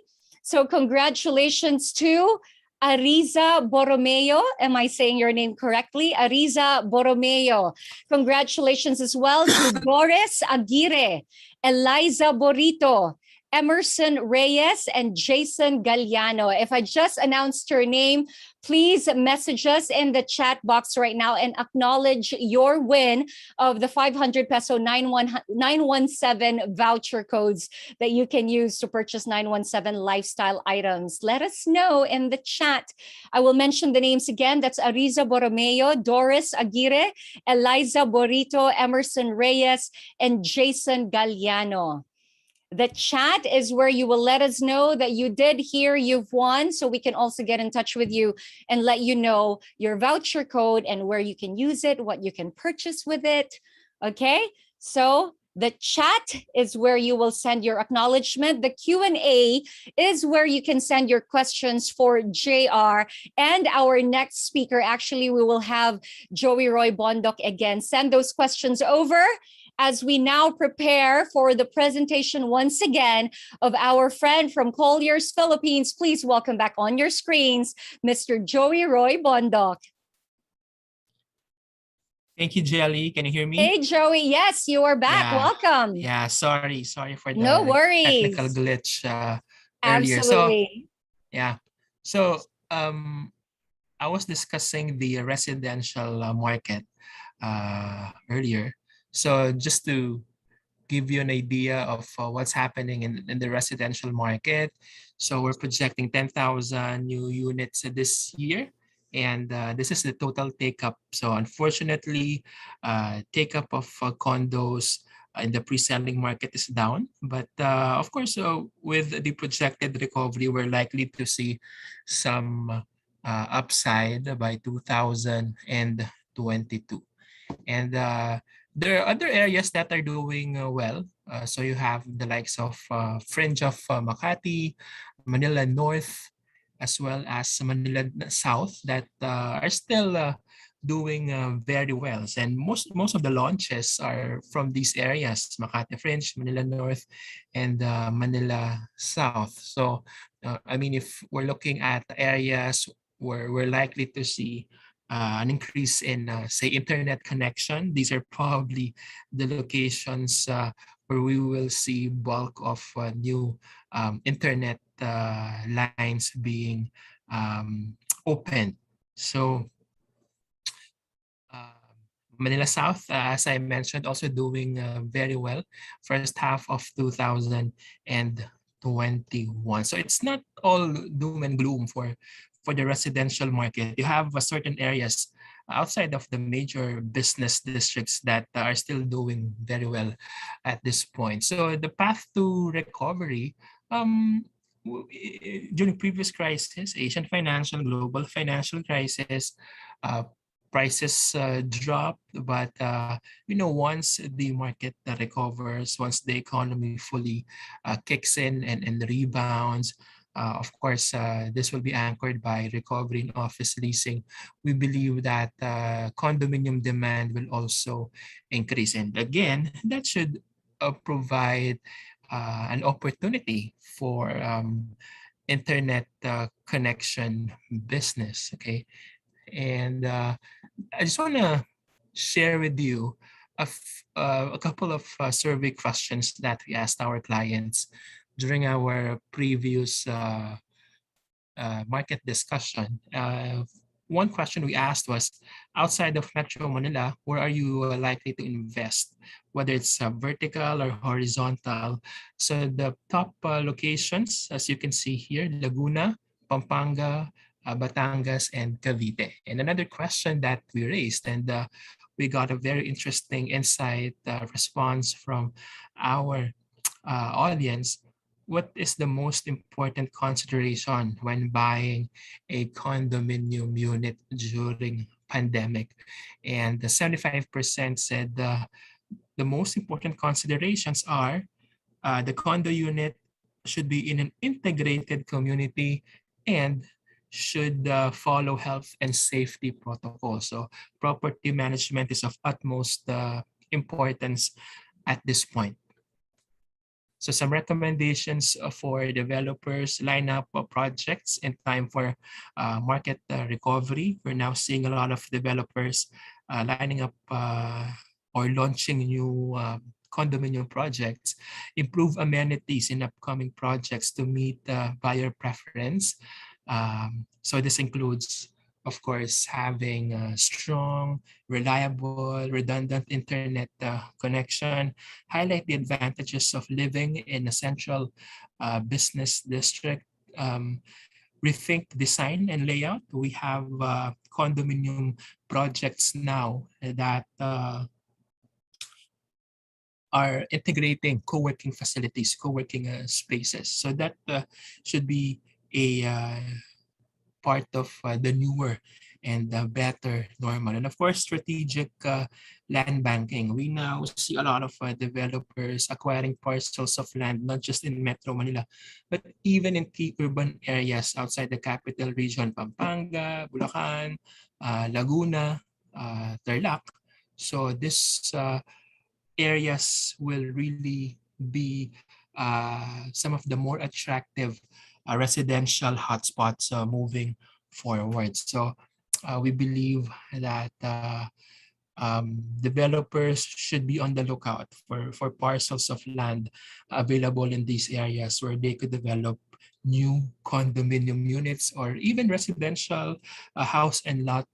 Speaker 3: So congratulations to Ariza Borromeo. Am I saying your name correctly? Ariza Borromeo. Congratulations as well to Doris Aguirre, Eliza Borito, Emerson Reyes, and Jason Galliano. If I just announced your name, please message us in the chat box right now and acknowledge your win of the 500 peso 917 voucher codes that you can use to purchase 917 lifestyle items. Let us know in the chat. I will mention the names again. That's Ariza Borromeo, Doris Aguirre, Eliza Borito, Emerson Reyes, and Jason Galliano. The chat is where you will let us know that you did hear you've won, so we can also get in touch with you and let you know your voucher code and where you can use it, what you can purchase with it. Okay, so the chat is where you will send your acknowledgement. The Q&A is where you can send your questions for JR and our next speaker. Actually, we will have Joey Roy Bondoc again. Send those questions over as we now prepare for the presentation once again of our friend from Colliers, Philippines. Please welcome back on your screens, Mr. Joey Roy Bondoc.
Speaker 6: Thank you, Jelly. Can you hear me?
Speaker 3: Hey, Joey. Yes, you are back.
Speaker 6: Yeah.
Speaker 3: Welcome.
Speaker 6: Yeah, sorry for the
Speaker 3: No worries.
Speaker 6: technical glitch earlier.
Speaker 3: Absolutely.
Speaker 6: So I was discussing the residential market earlier. So just to give you an idea of what's happening in the residential market. So we're projecting 10,000 new units this year. And this is the total take-up. So unfortunately, take-up of condos in the pre-selling market is down. But of course, with the projected recovery, we're likely to see some upside by 2022. And there are other areas that are doing well. So you have the likes of fringe of Makati, Manila North, as well as Manila South that are still doing very well. And most of the launches are from these areas: Makati Fringe, Manila North, and Manila South. So I mean, if we're looking at areas where we're likely to see an increase in, say, internet connection, these are probably the locations where we will see bulk of new internet lines being opened. So Manila South, as I mentioned, also doing very well. First half of 2021. So it's not all doom and gloom for the residential market. You have certain areas outside of the major business districts that are still doing very well at this point. So the path to recovery, during previous crisis, Asian financial, global financial crisis, uh, prices drop, but once the market recovers, once the economy fully kicks in and rebounds, of course, this will be anchored by recovery in office leasing. We believe that condominium demand will also increase. And again, that should provide an opportunity for internet connection business. Okay. And I just want to share with you a couple of survey questions that we asked our clients during our previous market discussion. One question we asked was, outside of Metro Manila, where are you likely to invest, whether it's vertical or horizontal? So the top locations, as you can see here, Laguna, Pampanga, Batangas, and Cavite. And another question that we raised, and we got a very interesting insight response from our audience. What is the most important consideration when buying a condominium unit during pandemic? And the 75% said the most important considerations are the condo unit should be in an integrated community and should follow health and safety protocols. So property management is of utmost importance at this point. So some recommendations for developers: line up projects in time for market recovery. We're now seeing a lot of developers lining up or launching new condominium projects. Improve amenities in upcoming projects to meet buyer preference. So this includes, of course, having a strong, reliable, redundant internet connection. Highlight the advantages of living in a central business district. Rethink design and layout. We have condominium projects now that are integrating co-working facilities, co-working spaces. So that should be a part of the newer and better normal. And of course, strategic land banking. We now see a lot of developers acquiring parcels of land, not just in Metro Manila, but even in key urban areas outside the capital region: Pampanga, Bulacan, Laguna, Tarlac. So these areas will really be some of the more attractive residential hotspots moving forward. So we believe that developers should be on the lookout for parcels of land available in these areas where they could develop new condominium units or even residential house and lot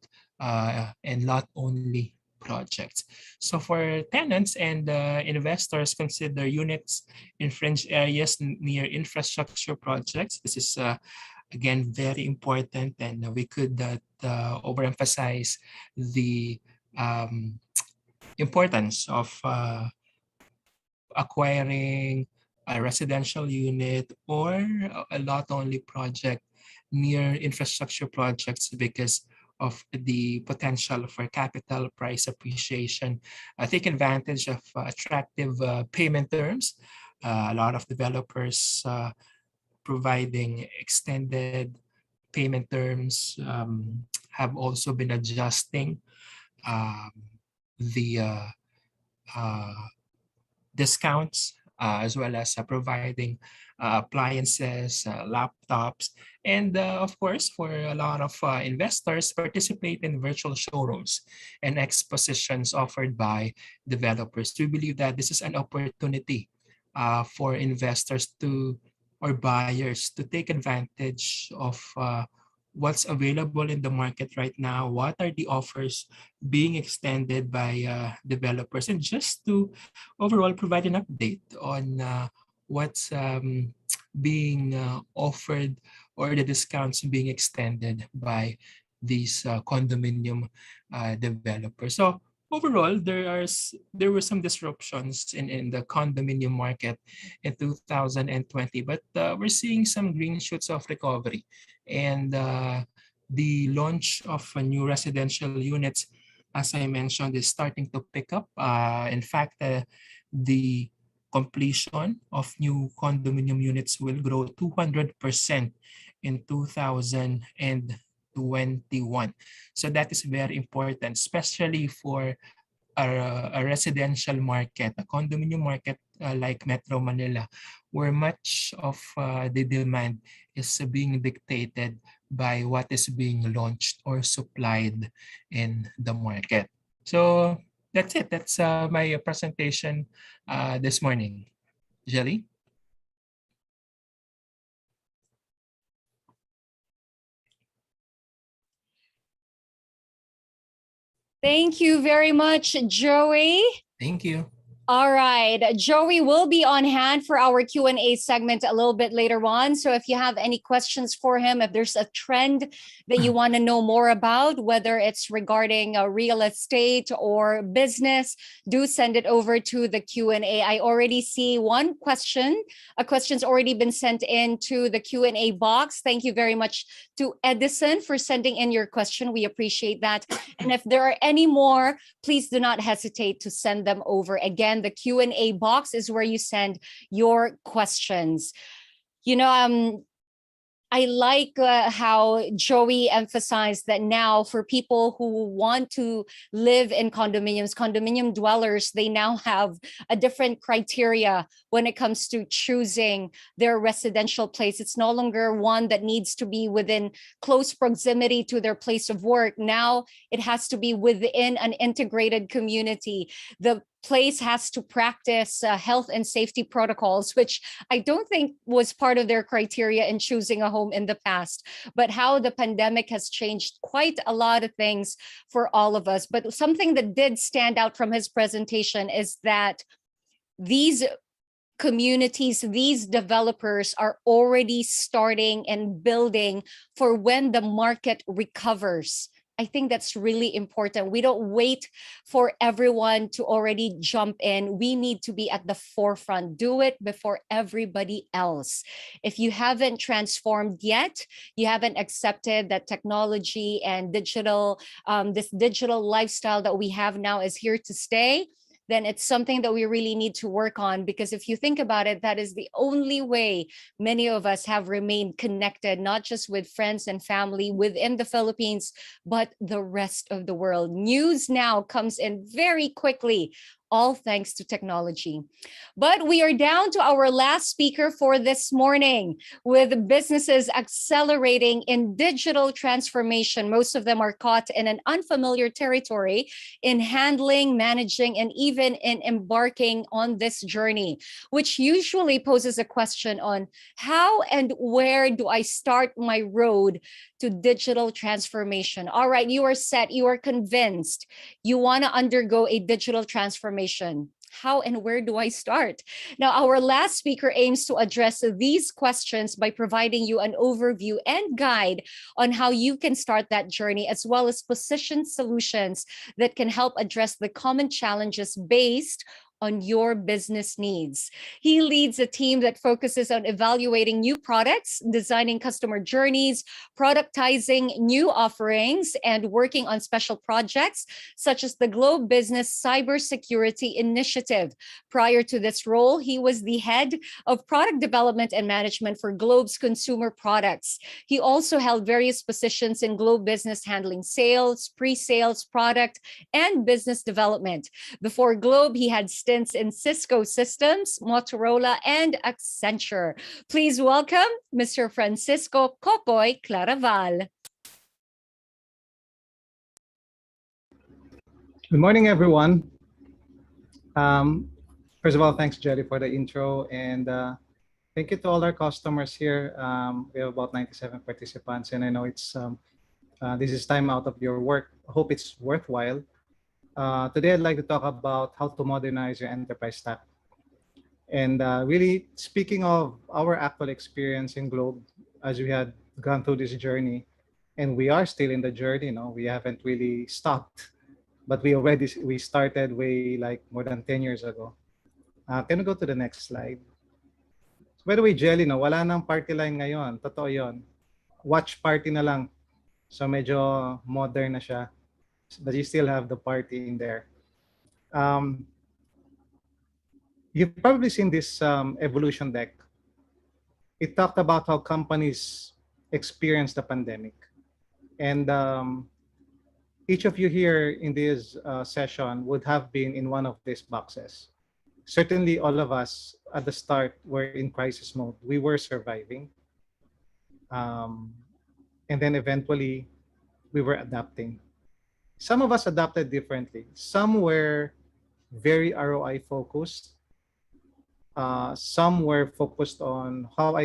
Speaker 6: only projects. So for tenants and investors, consider units in fringe areas near infrastructure projects. This is again very important, and we could overemphasize the importance of acquiring a residential unit or a lot only project near infrastructure projects because of the potential for capital price appreciation. Take advantage of attractive payment terms. A lot of developers providing extended payment terms have also been adjusting the discounts as well as providing appliances, laptops, and of course, for a lot of investors, participate in virtual showrooms and expositions offered by developers. We believe that this is an opportunity for investors to or buyers to take advantage of what's available in the market right now, what are the offers being extended by developers, and just to overall provide an update on what's being offered or the discounts being extended by these condominium developers. So overall, there were some disruptions in the condominium market in 2020, but we're seeing some green shoots of recovery. And the launch of new residential units, as I mentioned, is starting to pick up. In fact, the completion of new condominium units will grow 200% in 2021. So that is very important, especially for a residential market, a condominium market like Metro Manila, where much of the demand is being dictated by what is being launched or supplied in the market. So that's it. That's my presentation this morning. Jelly?
Speaker 3: Thank you very much, Joey.
Speaker 6: Thank you.
Speaker 3: All right, Joey will be on hand for our Q&A segment a little bit later on. So if you have any questions for him, if there's a trend that you want to know more about, whether it's regarding real estate or business, do send it over to the Q&A. I already see one question. A question's already been sent in to the Q&A box. Thank you very much to Edison for sending in your question. We appreciate that. And if there are any more, please do not hesitate to send them over. Again, the Q&A box is where you send your questions. You know, I like how Joey emphasized that now for people who want to live in condominiums, condominium dwellers, they now have a different criteria when it comes to choosing their residential place. It's no longer one that needs to be within close proximity to their place of work. Now it has to be within an integrated community. The place has to practice health and safety protocols, which I don't think was part of their criteria in choosing a home in the past, but how the pandemic has changed quite a lot of things for all of us. But something that did stand out from his presentation is that these communities, these developers are already starting and building for when the market recovers. I think that's really important. We don't wait for everyone to already jump in. We need to be at the forefront. Do it before everybody else. If you haven't transformed yet, you haven't accepted that technology and digital, this digital lifestyle that we have now is here to stay, then it's something that we really need to work on. Because if you think about it, that is the only way many of us have remained connected, not just with friends and family within the Philippines, but the rest of the world. News now comes in very quickly, all thanks to technology. But we are down to our last speaker for this morning. With businesses accelerating in digital transformation, most of them are caught in an unfamiliar territory in handling, managing, and even in embarking on this journey, which usually poses a question on how and where do I start my road to digital transformation? All right, you are set, you are convinced, you want to undergo a digital transformation. How and where do I start? Now, our last speaker aims to address these questions by providing you an overview and guide on how you can start that journey, as well as position solutions that can help address the common challenges based on your business needs. He leads a team that focuses on evaluating new products, designing customer journeys, productizing new offerings, and working on special projects such as the Globe Business Cybersecurity Initiative. Prior to this role, he was the head of product development and management for Globe's consumer products. He also held various positions in Globe Business, handling sales, pre-sales, product, and business development. Before Globe, he had stints in Cisco Systems, Motorola, and Accenture. Please welcome Mr. Francisco Kokoy Claraval.
Speaker 12: Good morning, everyone. First of all, thanks, Jerry, for the intro. And Thank you to all our customers here. We have about 97 participants, and I know this is time out of your work. I hope it's worthwhile. Today, I'd like to talk about how to modernize your enterprise stack. And really, speaking of our actual experience in Globe, as we had gone through this journey, and we are still in the journey, we haven't really stopped, but we started way like more than 10 years ago. Can we go to the next slide? By the way, Jelly, wala nang party line ngayon. Totoo yon. Watch party na lang. So medyo modern na siya. But you still have the party in there. Um, you've probably seen this evolution deck. It talked about how companies experience the pandemic. And each of you here in this session would have been in one of these boxes. Certainly all of us at the start were in crisis mode. We were surviving. Um, and then eventually we were adapting. Some of us adapted differently. Some were very ROI focused. Some were focused on how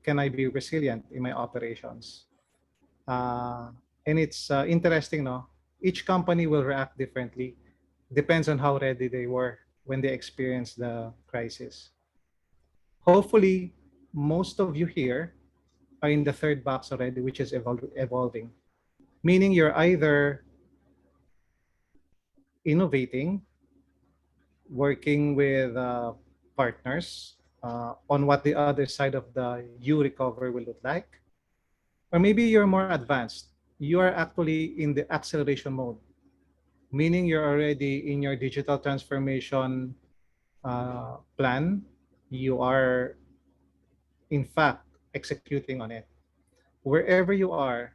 Speaker 12: can I be resilient in my operations. And it's interesting, no? Each company will react differently. Depends on how ready they were when they experienced the crisis. Hopefully, most of you here are in the third box already, which is evolving. Meaning you're either innovating, working with partners on what the other side of the U recovery will look like, or maybe you're more advanced. You are actually in the acceleration mode, meaning you're already in your digital transformation plan. You are, in fact, executing on it. Wherever you are,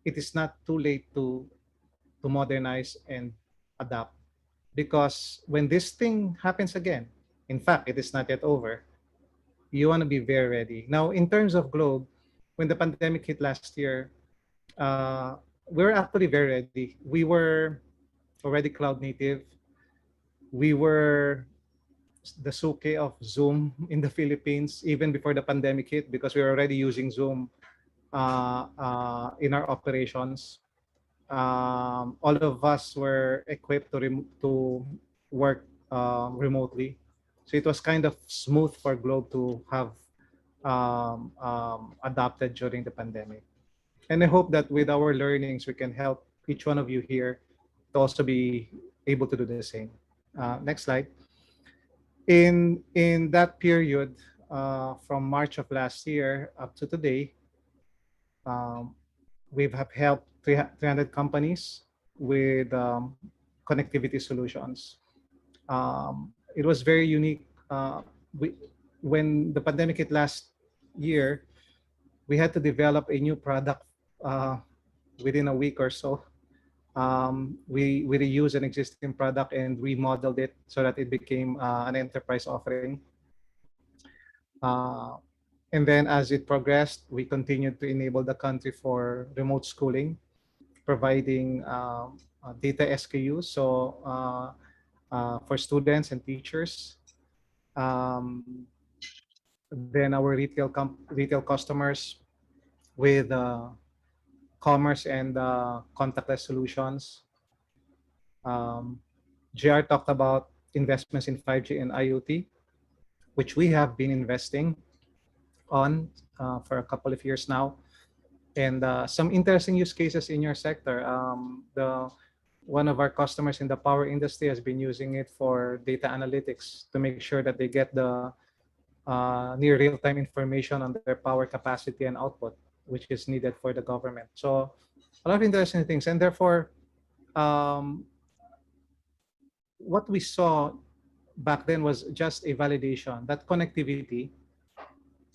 Speaker 12: it is not too late to modernize and adapt. Because when this thing happens again, in fact, it is not yet over, you want to be very ready. Now, in terms of Globe, when the pandemic hit last year, we were actually very ready. We were already cloud native. We were the suke of Zoom in the Philippines, even before the pandemic hit, because we were already using Zoom in our operations. All of us were equipped to work remotely. So it was kind of smooth for Globe to have adopted during the pandemic. And I hope that with our learnings, we can help each one of you here to also be able to do the same. Next slide. In that period, from March of last year up to today, um, we have helped 300 companies with connectivity solutions. It was very unique. We, when the pandemic hit last year, we had to develop a new product within a week or so. We reused an existing product and remodeled it so that it became an enterprise offering. Uh, and then as it progressed, we continued to enable the country for remote schooling, providing data SKUs. So for students and teachers. Then our retail customers with commerce and contactless solutions. JR talked about investments in 5G and IoT, which we have been investing on for a couple of years now. And some interesting use cases in your sector. One of our customers in the power industry has been using it for data analytics to make sure that they get the near real-time information on their power capacity and output, which is needed for the government. So a lot of interesting things. And therefore, what we saw back then was just a validation that connectivity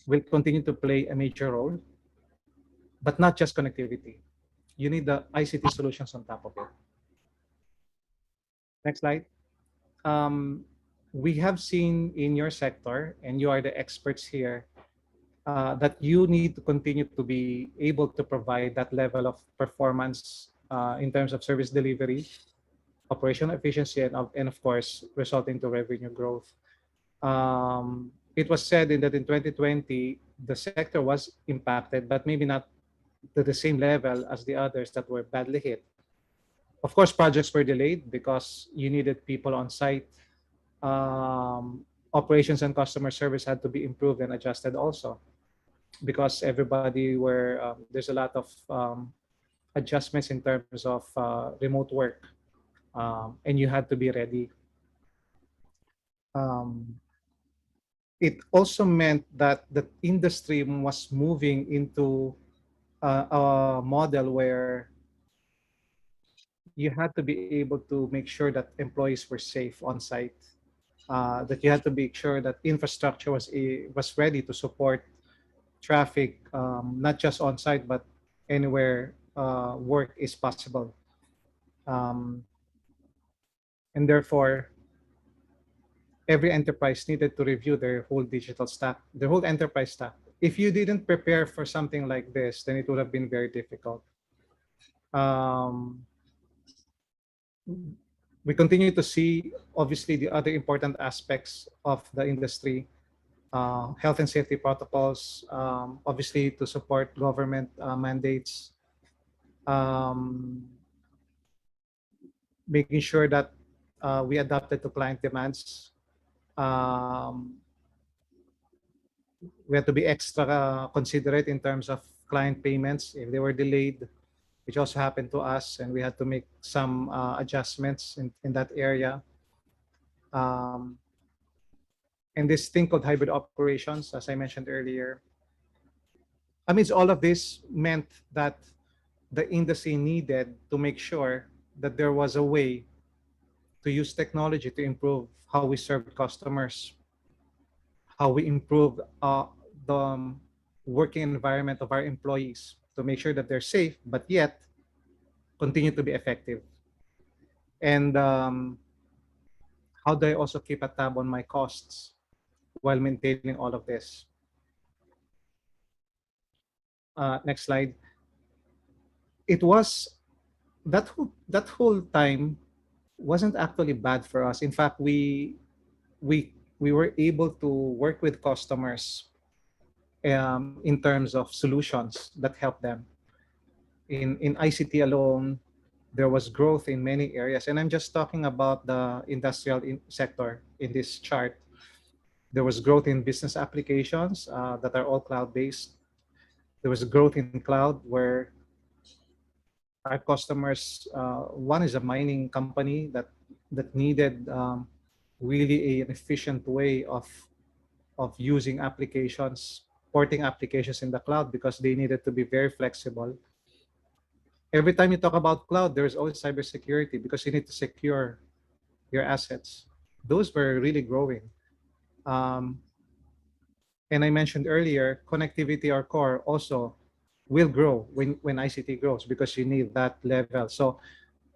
Speaker 12: will continue to play a major role, but not just connectivity. You need the ICT solutions on top of it. Next slide. We have seen in your sector, and you are the experts here, that you need to continue to be able to provide that level of performance in terms of service delivery, operational efficiency, and of course, resulting to revenue growth. it was said in that in 2020, the sector was impacted, but maybe not to the same level as the others that were badly hit. Of course, projects were delayed because you needed people on site. Operations and customer service had to be improved and adjusted also because everybody were there's a lot of adjustments in terms of remote work, and you had to be ready. Um, it also meant that the industry was moving into a model where you had to be able to make sure that employees were safe on site, that you had to make sure that infrastructure was ready to support traffic, not just on site but anywhere work is possible, um, and therefore every enterprise needed to review their whole digital stack, their whole enterprise stack. If you didn't prepare for something like this, then it would have been very difficult. Um, we continue to see, obviously, the other important aspects of the industry, health and safety protocols, obviously to support government mandates, um, making sure that we adapted to client demands. Um, we had to be extra considerate in terms of client payments if they were delayed, which also happened to us, and we had to make some adjustments in that area. Um, and this thing called hybrid operations, as I mentioned earlier. Amidst all of this meant that the industry needed to make sure that there was a way to use technology to improve how we serve customers, how we improve the working environment of our employees to make sure that they're safe, but yet continue to be effective. And how do I also keep a tab on my costs while maintaining all of this? Next slide. It was that whole time wasn't actually bad for us. In fact, we were able to work with customers in terms of solutions that help them. In ICT alone, there was growth in many areas, and I'm just talking about the industrial sector in this chart. There was growth in business applications that are all cloud-based. There was growth in cloud where our customers, one is a mining company that needed really an efficient way of using applications, porting applications in the cloud because they needed to be very flexible. Every time you talk about cloud, there's always cybersecurity because you need to secure your assets. Those were really growing. Um, and I mentioned earlier, connectivity or core also will grow when ICT grows because you need that level. So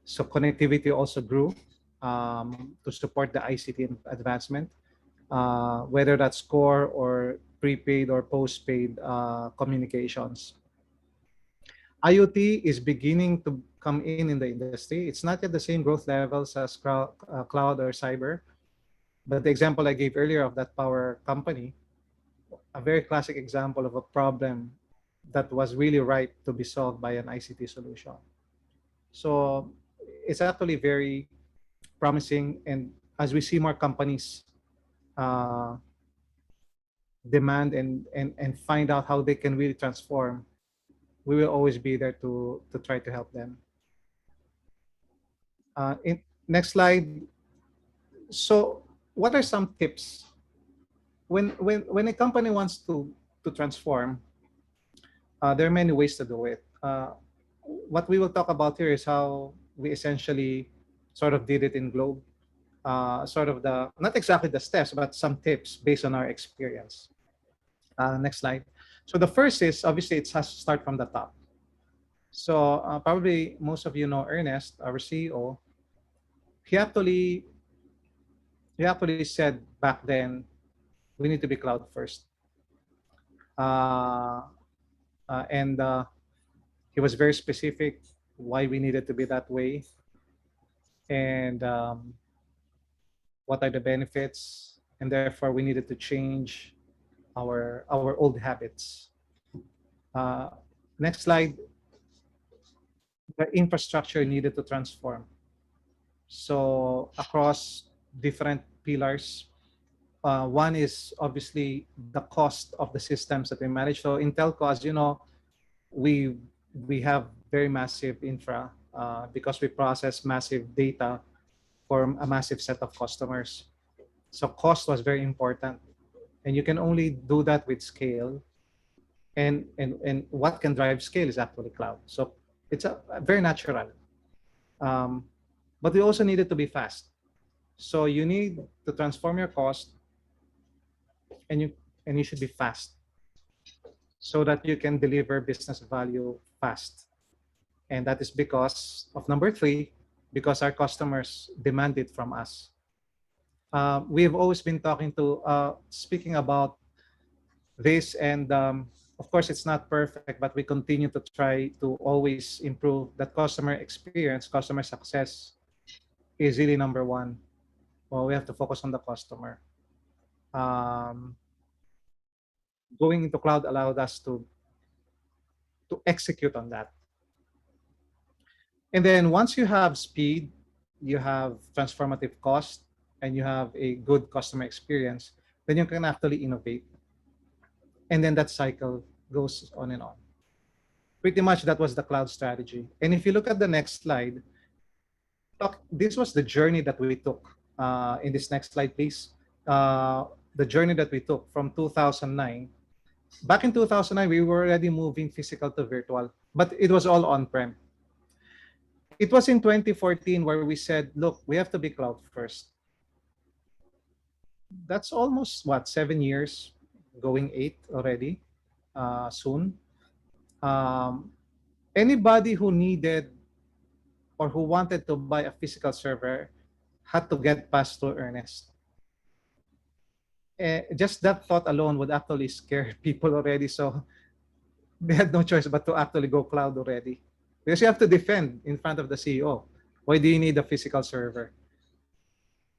Speaker 12: connectivity also grew to support the ICT advancement, whether that's core or prepaid or postpaid communications. IoT is beginning to come in the industry. It's not at the same growth levels as cloud or cyber, but the example I gave earlier of that power company, a very classic example of a problem that was really ripe to be solved by an ICT solution. So it's actually very promising, and as we see more companies uh, demand and find out how they can really transform, we will always be there to try to help them. Next slide. So what are some tips when a company wants to transform? There are many ways to do it. What we will talk about here is how we essentially sort of did it in Globe. Sort of not exactly the steps, but some tips based on our experience. Next slide. So the first is, obviously, it has to start from the top. So probably most of you know Ernest, our CEO. He actually said back then, we need to be cloud first. And he was very specific why we needed to be that way, and what are the benefits. and therefore we needed to change our old habits. Uh, Next slide. The infrastructure needed to transform. So across different pillars, one is obviously the cost of the systems that we manage. So in telco, as you know, we we have very massive infra because we process massive data for a massive set of customers. So cost was very important, and you can only do that with scale. And what can drive scale is actually cloud. So it's a very natural. Um, but we also need it to be fast. So you need to transform your cost, and you should be fast so that you can deliver business value fast. And that is because of number three, because our customers demand it from us. We have always been speaking about this, and of course, it's not perfect, but we continue to try to always improve that customer experience. Customer success is really number one. Well, we have to focus on the customer. Um, Going into cloud allowed us to execute on that. And then once you have speed, you have transformative cost, and you have a good customer experience, then you can actually innovate. And then that cycle goes on and on. Pretty much that was the cloud strategy. And if you look at the next slide, this was the journey that we took. In this next slide, please. The journey that we took from 2009. Back in 2009, we were already moving physical to virtual, but it was all on-prem. It was in 2014 where we said, look, we have to be cloud first. That's almost, what, 7 years, going 8 already, soon. Anybody who needed or who wanted to buy a physical server had to get past to Earnest. Just that thought alone would actually scare people already. So they had no choice but to actually go cloud already. Because you have to defend in front of the CEO. Why do you need a physical server?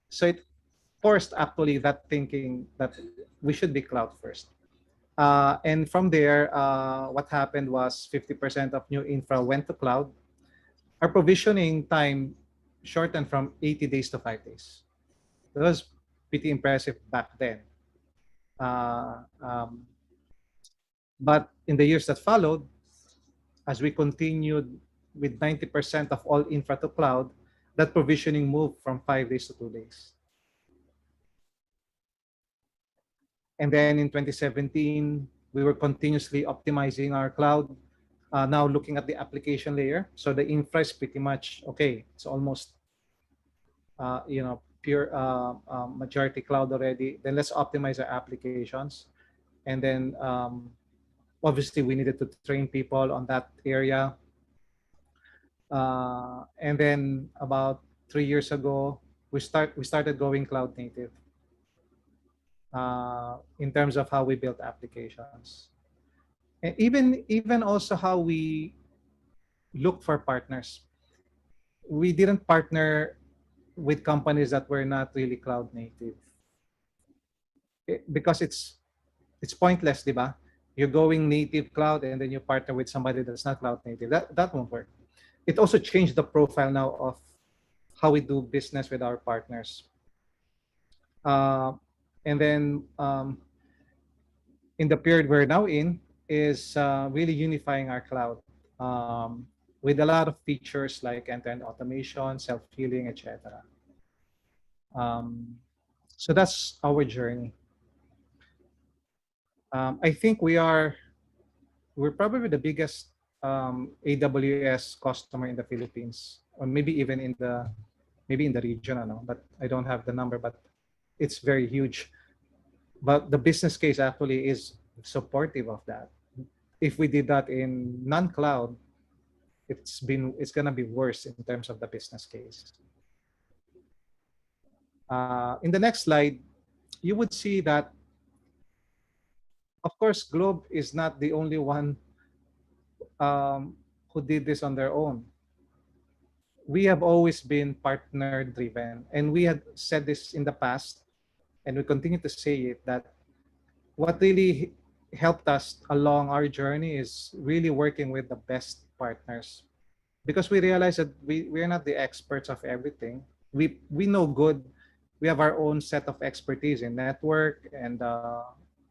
Speaker 12: So it forced actually that thinking that we should be cloud first. And from there, what happened was 50% of new infra went to cloud. Our provisioning time shortened from 80 days to 5 days. That was pretty impressive back then. But in the years that followed, as we continued with 90% of all infra to cloud, that provisioning moved from 5 days to 2 days. And then in 2017, we were continuously optimizing our cloud, now looking at the application layer. So the infra is pretty much, okay, it's almost, pure majority cloud already. Then let's optimize our applications. And then obviously we needed to train people on that area. And then about 3 years ago, we started going cloud native in terms of how we built applications. And even also how we look for partners. We didn't partner with companies that were not really cloud native. Because it's pointless, diba? You're going native cloud and then you partner with somebody that's not cloud native. That won't work. It also changed the profile now of how we do business with our partners. And then in the period we're now in is really unifying our cloud with a lot of features like end-to-end automation, self-healing, etc. So that's our journey. I think we're probably the biggest AWS customer in the Philippines, or maybe even in the region, I know, but I don't have the number, but it's very huge. But the business case actually is supportive of that. If we did that in non-cloud, it's gonna be worse in terms of the business case. In the next slide, you would see that, of course, Globe is not the only one who did this on their own. We have always been partner driven, and we had said this in the past. and we continue to say it, that what really helped us along our journey is really working with the best partners, because we realize that we're not the experts of everything. We know good. We have our own set of expertise in network and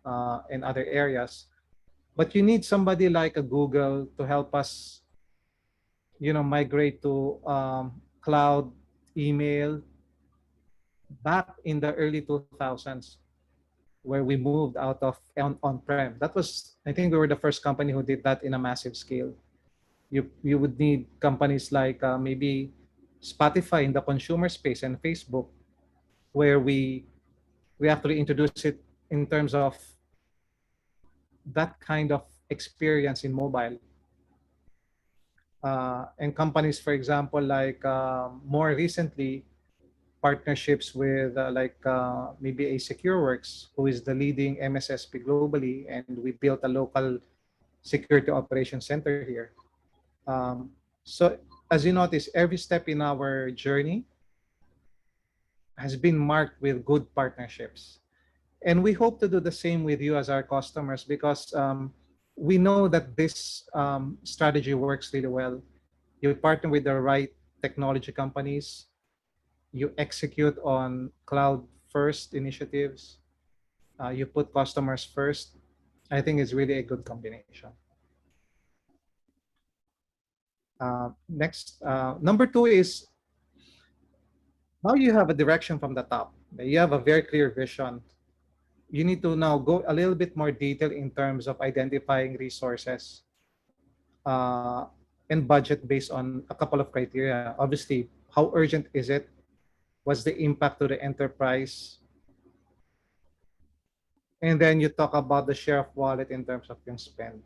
Speaker 12: other areas. But you need somebody like a Google to help us, migrate to cloud email back in the early 2000s, where we moved out of on-prem. That was, I think we were the first company who did that in a massive scale. You would need companies like maybe Spotify in the consumer space and Facebook, where we actually introduce it in terms of that kind of experience in mobile. And companies, for example, like more recently, partnerships with maybe a SecureWorks, who is the leading MSSP globally, and we built a local security operations center here. So as you notice, every step in our journey has been marked with good partnerships. And we hope to do the same with you as our customers, because we know that this strategy works really well. You partner with the right technology companies, you execute on cloud first initiatives, you put customers first. I think it's really a good combination. Next, number two is, now you have a direction from the top. You have a very clear vision. You need to now go a little bit more detail in terms of identifying resources uh, and budget based on a couple of criteria. Obviously, how urgent is it? What's the impact to the enterprise? And then you talk about the share of wallet in terms of your spend.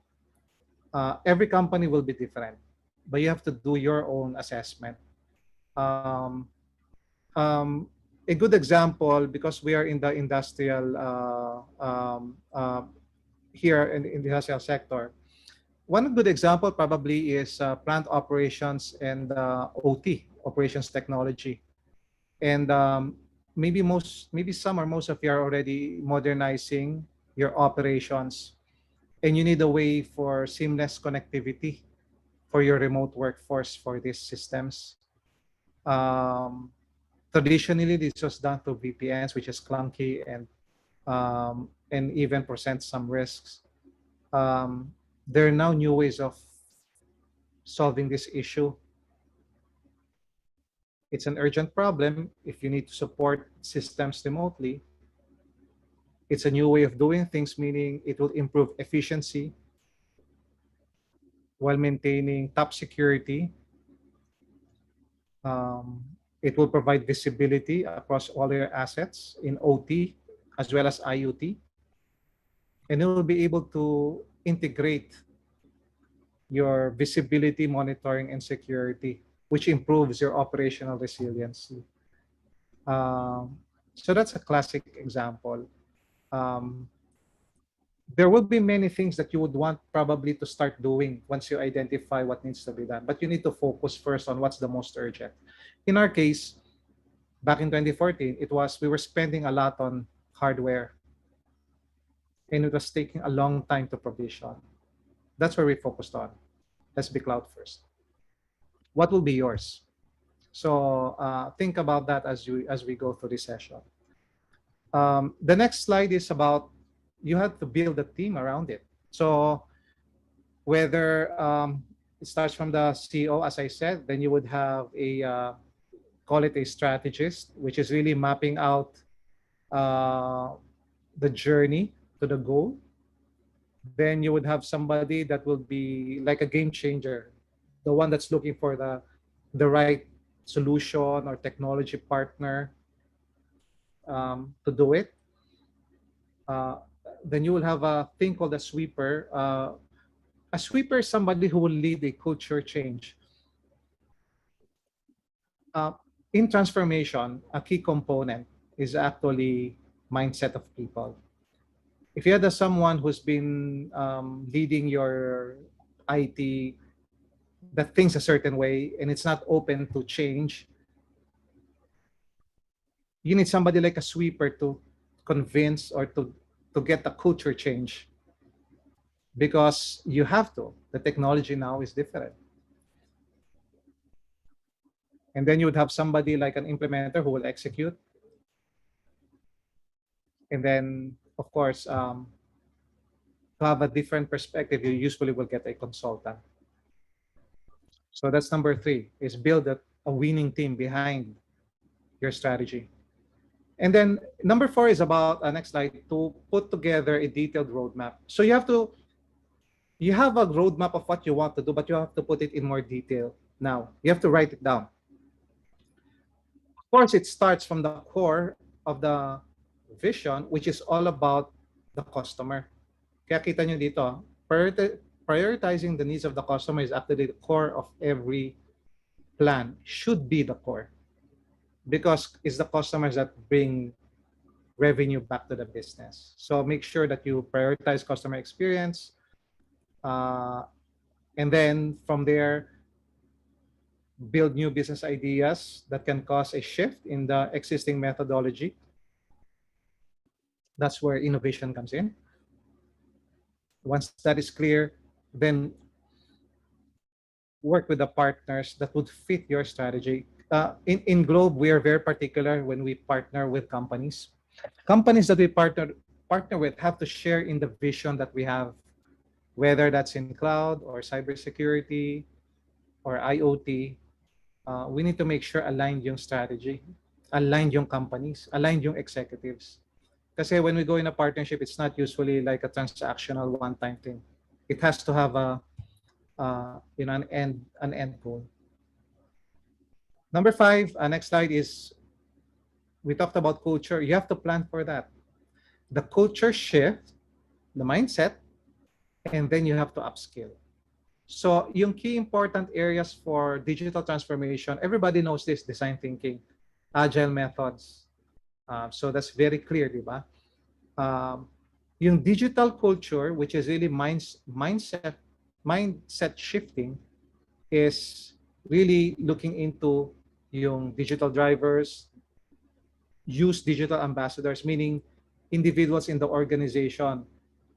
Speaker 12: Every company will be different, but you have to do your own assessment. Um, a good example, because we are in the industrial here in the industrial sector. One good example probably is plant operations and OT, operations technology. And maybe some or most of you are already modernizing your operations, and you need a way for seamless connectivity for your remote workforce for these systems. Traditionally, this was done through VPNs, which is clunky and even presents some risks. There are now new ways of solving this issue. It's an urgent problem if you need to support systems remotely. It's a new way of doing things, meaning it will improve efficiency while maintaining top security. It will provide visibility across all your assets in OT as well as IoT. And it will be able to integrate your visibility, monitoring, and security, which improves your operational resiliency. So that's a classic example. There will be many things that you would want probably to start doing once you identify what needs to be done, but you need to focus first on what's the most urgent. In our case, back in 2014, we were spending a lot on hardware, and it was taking a long time to provision. That's where we focused on. Let's be cloud first. What will be yours? So think about that as we go through this session. The next slide is about, you have to build a team around it. So whether it starts from the CEO, as I said, then you would have call it a strategist, which is really mapping out the journey to the goal. Then you would have somebody that will be like a game changer, the one that's looking for the right solution or technology partner to do it. Then you will have a thing called a sweeper. A sweeper is somebody who will lead a culture change. In transformation, a key component is actually mindset of people. If you had someone who's been leading your IT that thinks a certain way and it's not open to change, you need somebody like a sweeper to convince or to get a culture change, because you have to. The technology now is different. And then you would have somebody like an implementer who will execute. And then, of course, to have a different perspective, you usually will get a consultant. So that's number 3, is build a winning team behind your strategy. And then number 4 is about, next slide, to put together a detailed roadmap. So you have a roadmap of what you want to do, but you have to put it in more detail now. You have to write it down. Of course, it starts from the core of the vision, which is all about the customer. Kaya kita nyo dito, prioritizing the needs of the customer is actually the core of every plan, should be the core, because it's the customers that bring revenue back to the business. So make sure that you prioritize customer experience, and then from there, build new business ideas that can cause a shift in the existing methodology. That's where innovation comes in. Once that is clear, then work with the partners that would fit your strategy. In Globe, we are very particular when we partner with companies. Companies that we partner with have to share in the vision that we have, whether that's in cloud or cybersecurity or IoT. We need to make sure aligned yung strategy, aligned yung companies, aligned yung executives. Kasi when we go in a partnership, it's not usually like a transactional one-time thing. It has to have an end goal. Number 5, next slide is, we talked about culture. You have to plan for that. The culture shift, the mindset, and then you have to upskill. So yung key important areas for digital transformation, everybody knows this: design thinking, agile methods. So that's very clear, di ba? Yung digital culture, which is really mindset shifting, is really looking into yung digital drivers, use digital ambassadors, meaning individuals in the organization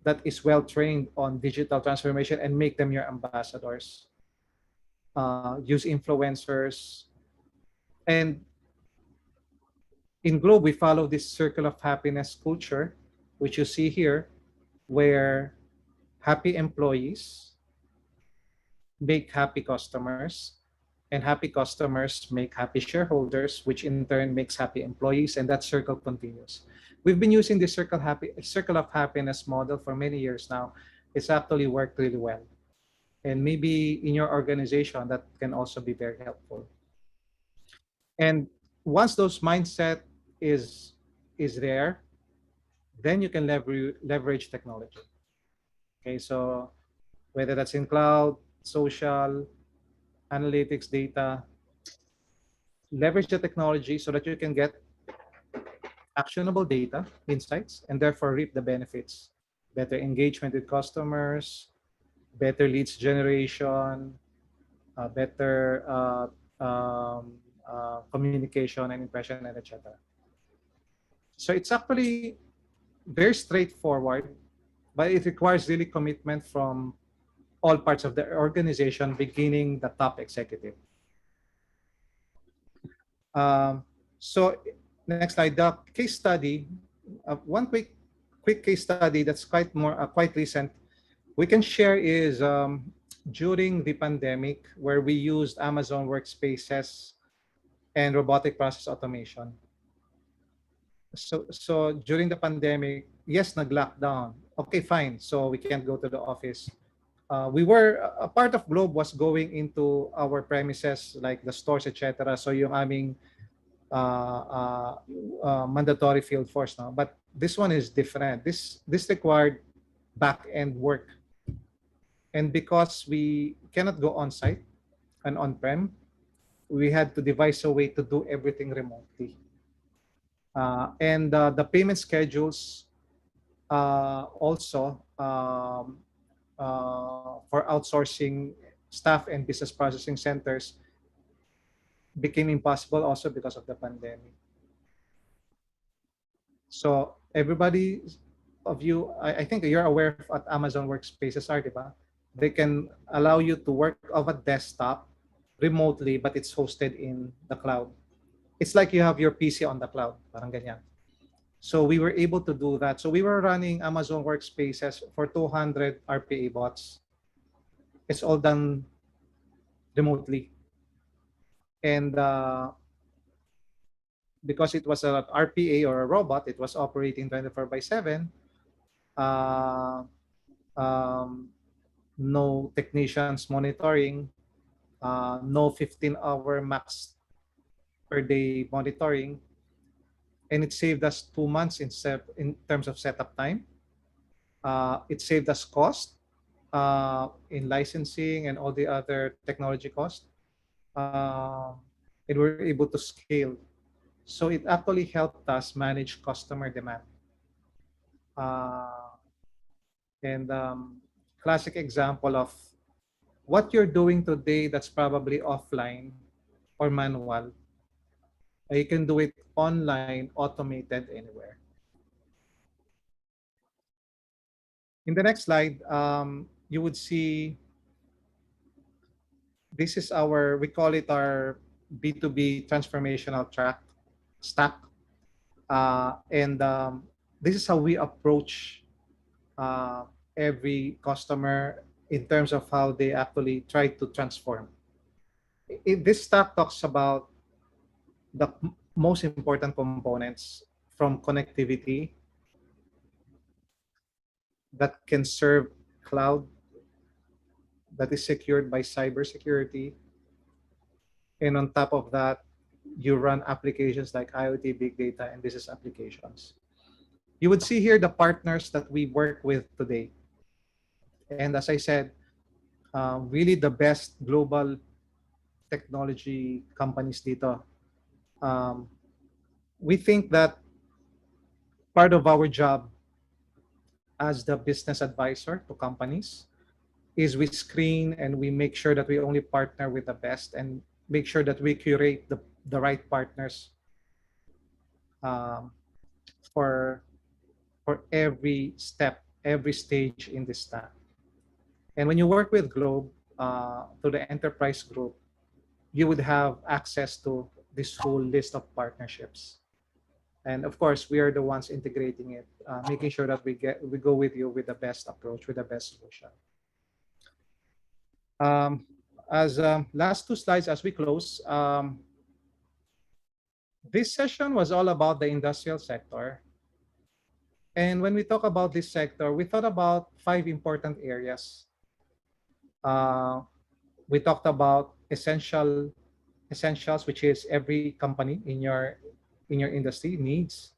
Speaker 12: that is well trained on digital transformation and make them your ambassadors. Use influencers. And in Globe, we follow this circle of happiness culture, which you see here, where happy employees make happy customers, and happy customers make happy shareholders, which in turn makes happy employees, and that circle continues. We've been using this circle of happiness model for many years now. It's actually worked really well. And maybe in your organization, that can also be very helpful. And once those mindset is there, then you can leverage technology. Okay, so whether that's in cloud, social, analytics, data, leverage the technology so that you can get actionable data, insights, and therefore reap the benefits. Better engagement with customers, better leads generation, better communication and impression, and etc. So it's actually very straightforward, but it requires really commitment from all parts of the organization, beginning the top executive. So next slide, the case study, one quick case study that's quite recent we can share is during the pandemic, where we used Amazon Workspaces and robotic process automation. So during the pandemic, yes, nag-lockdown. Okay, fine. So we can't go to the office. A part of Globe was going into our premises, like the stores, etc. So yung aming mandatory field force now. But this one is different. This required back-end work. And because we cannot go on-site and on-prem, we had to devise a way to do everything remotely. And the payment schedules also for outsourcing staff and business processing centers became impossible also because of the pandemic. So everybody of you, I think you're aware of what Amazon Workspaces are, di ba? They can allow you to work off a desktop remotely, but it's hosted in the cloud. It's like you have your PC on the cloud, parang ganyan. So we were able to do that. So we were running Amazon Workspaces for 200 RPA bots. It's all done remotely. And because it was a RPA or a robot, it was operating 24 by 7. Uh, um, no technicians monitoring, no 15-hour max per day monitoring, and it saved us 2 months in terms of setup time. It saved us cost in licensing and all the other technology costs. And we're able to scale. So it actually helped us manage customer demand. Uh, and classic example of what you're doing today that's probably offline or manual, you can do it online, automated, anywhere. In the next slide, you would see this is we call it our B2B transformational stack. And this is how we approach uh, every customer in terms of how they actually try to transform. This stack talks about the most important components, from connectivity that can serve cloud that is secured by cybersecurity. And on top of that, you run applications like IoT, big data, and business applications. You would see here the partners that we work with today. And as I said, really the best global technology companies dito. We think that part of our job as the business advisor to companies is we screen and we make sure that we only partner with the best and make sure that we curate the right partners um, for every step, every stage in this stack. And when you work with Globe to the enterprise group, you would have access to this whole list of partnerships. And of course, we are the ones integrating it, making sure that we go with you with the best approach, with the best solution. As last two slides as we close, this session was all about the industrial sector. And when we talk about this sector, we thought about 5 important areas. We talked about essentials, which is every company in your industry needs.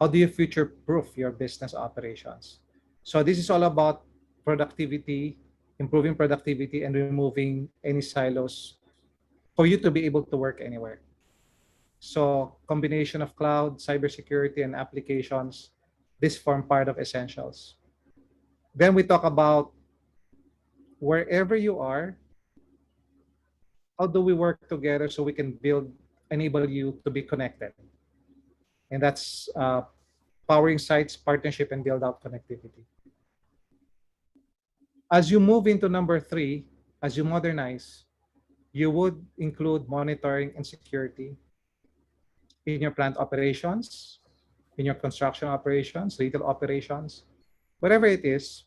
Speaker 12: How do you future-proof your business operations? So this is all about productivity, improving productivity, and removing any silos for you to be able to work anywhere. So combination of cloud, cybersecurity, and applications, this form part of essentials. Then we talk about wherever you are, how do we work together so we can enable you to be connected? And that's powering sites, partnership, and build out connectivity. As you move into number 3, as you modernize, you would include monitoring and security in your plant operations, in your construction operations, retail operations, whatever it is.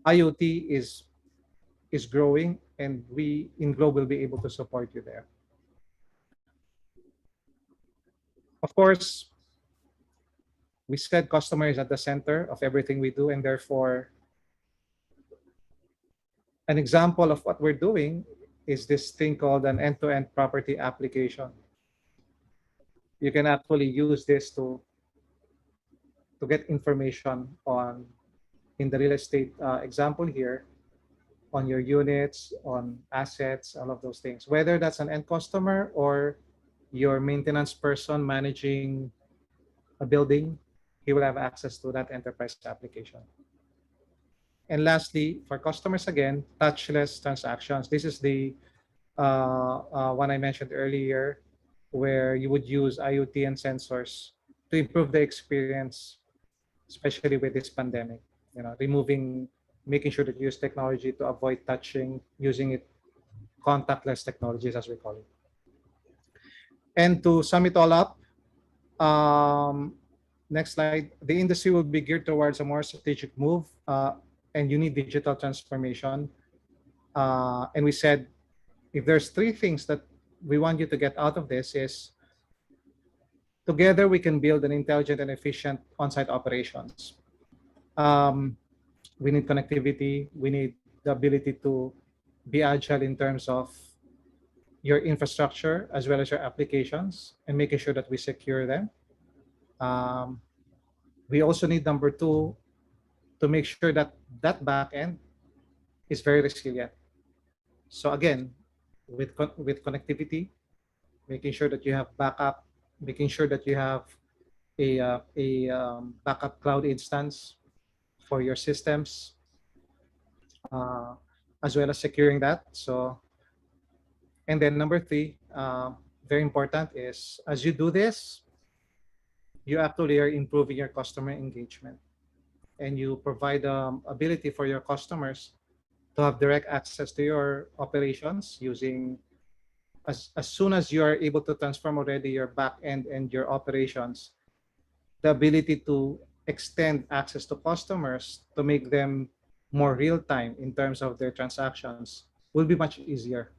Speaker 12: IoT is growing, and we in Globe will be able to support you there. Of course, we said customer is at the center of everything we do, and therefore, an example of what we're doing is this thing called an end-to-end property application. You can actually use this to get information in the real estate example here, on your units, on assets, all of those things. Whether that's an end customer or your maintenance person managing a building, he will have access to that enterprise application. And lastly, for customers again, touchless transactions. This is the one I mentioned earlier, where you would use IoT and sensors to improve the experience, especially with this pandemic. Making sure that you use technology to avoid touching, using it contactless technologies, as we call it. And to sum it all up, next slide, the industry will be geared towards a more strategic move, and you need digital transformation. And we said, if there's three things that we want you to get out of this is, together we can build an intelligent and efficient on-site operations. We need connectivity. We need the ability to be agile in terms of your infrastructure as well as your applications, and making sure that we secure them. We also need, number two, to make sure that that backend is very resilient. So again, with connectivity, making sure that you have backup, making sure that you have a backup cloud instance for your systems, as well as securing that. So, and then number three, very important, is as you do this, you actually are improving your customer engagement, and you provide ability for your customers to have direct access to your operations using, as soon as you are able to transform already your back end and your operations, the ability to extend access to customers to make them more real time in terms of their transactions will be much easier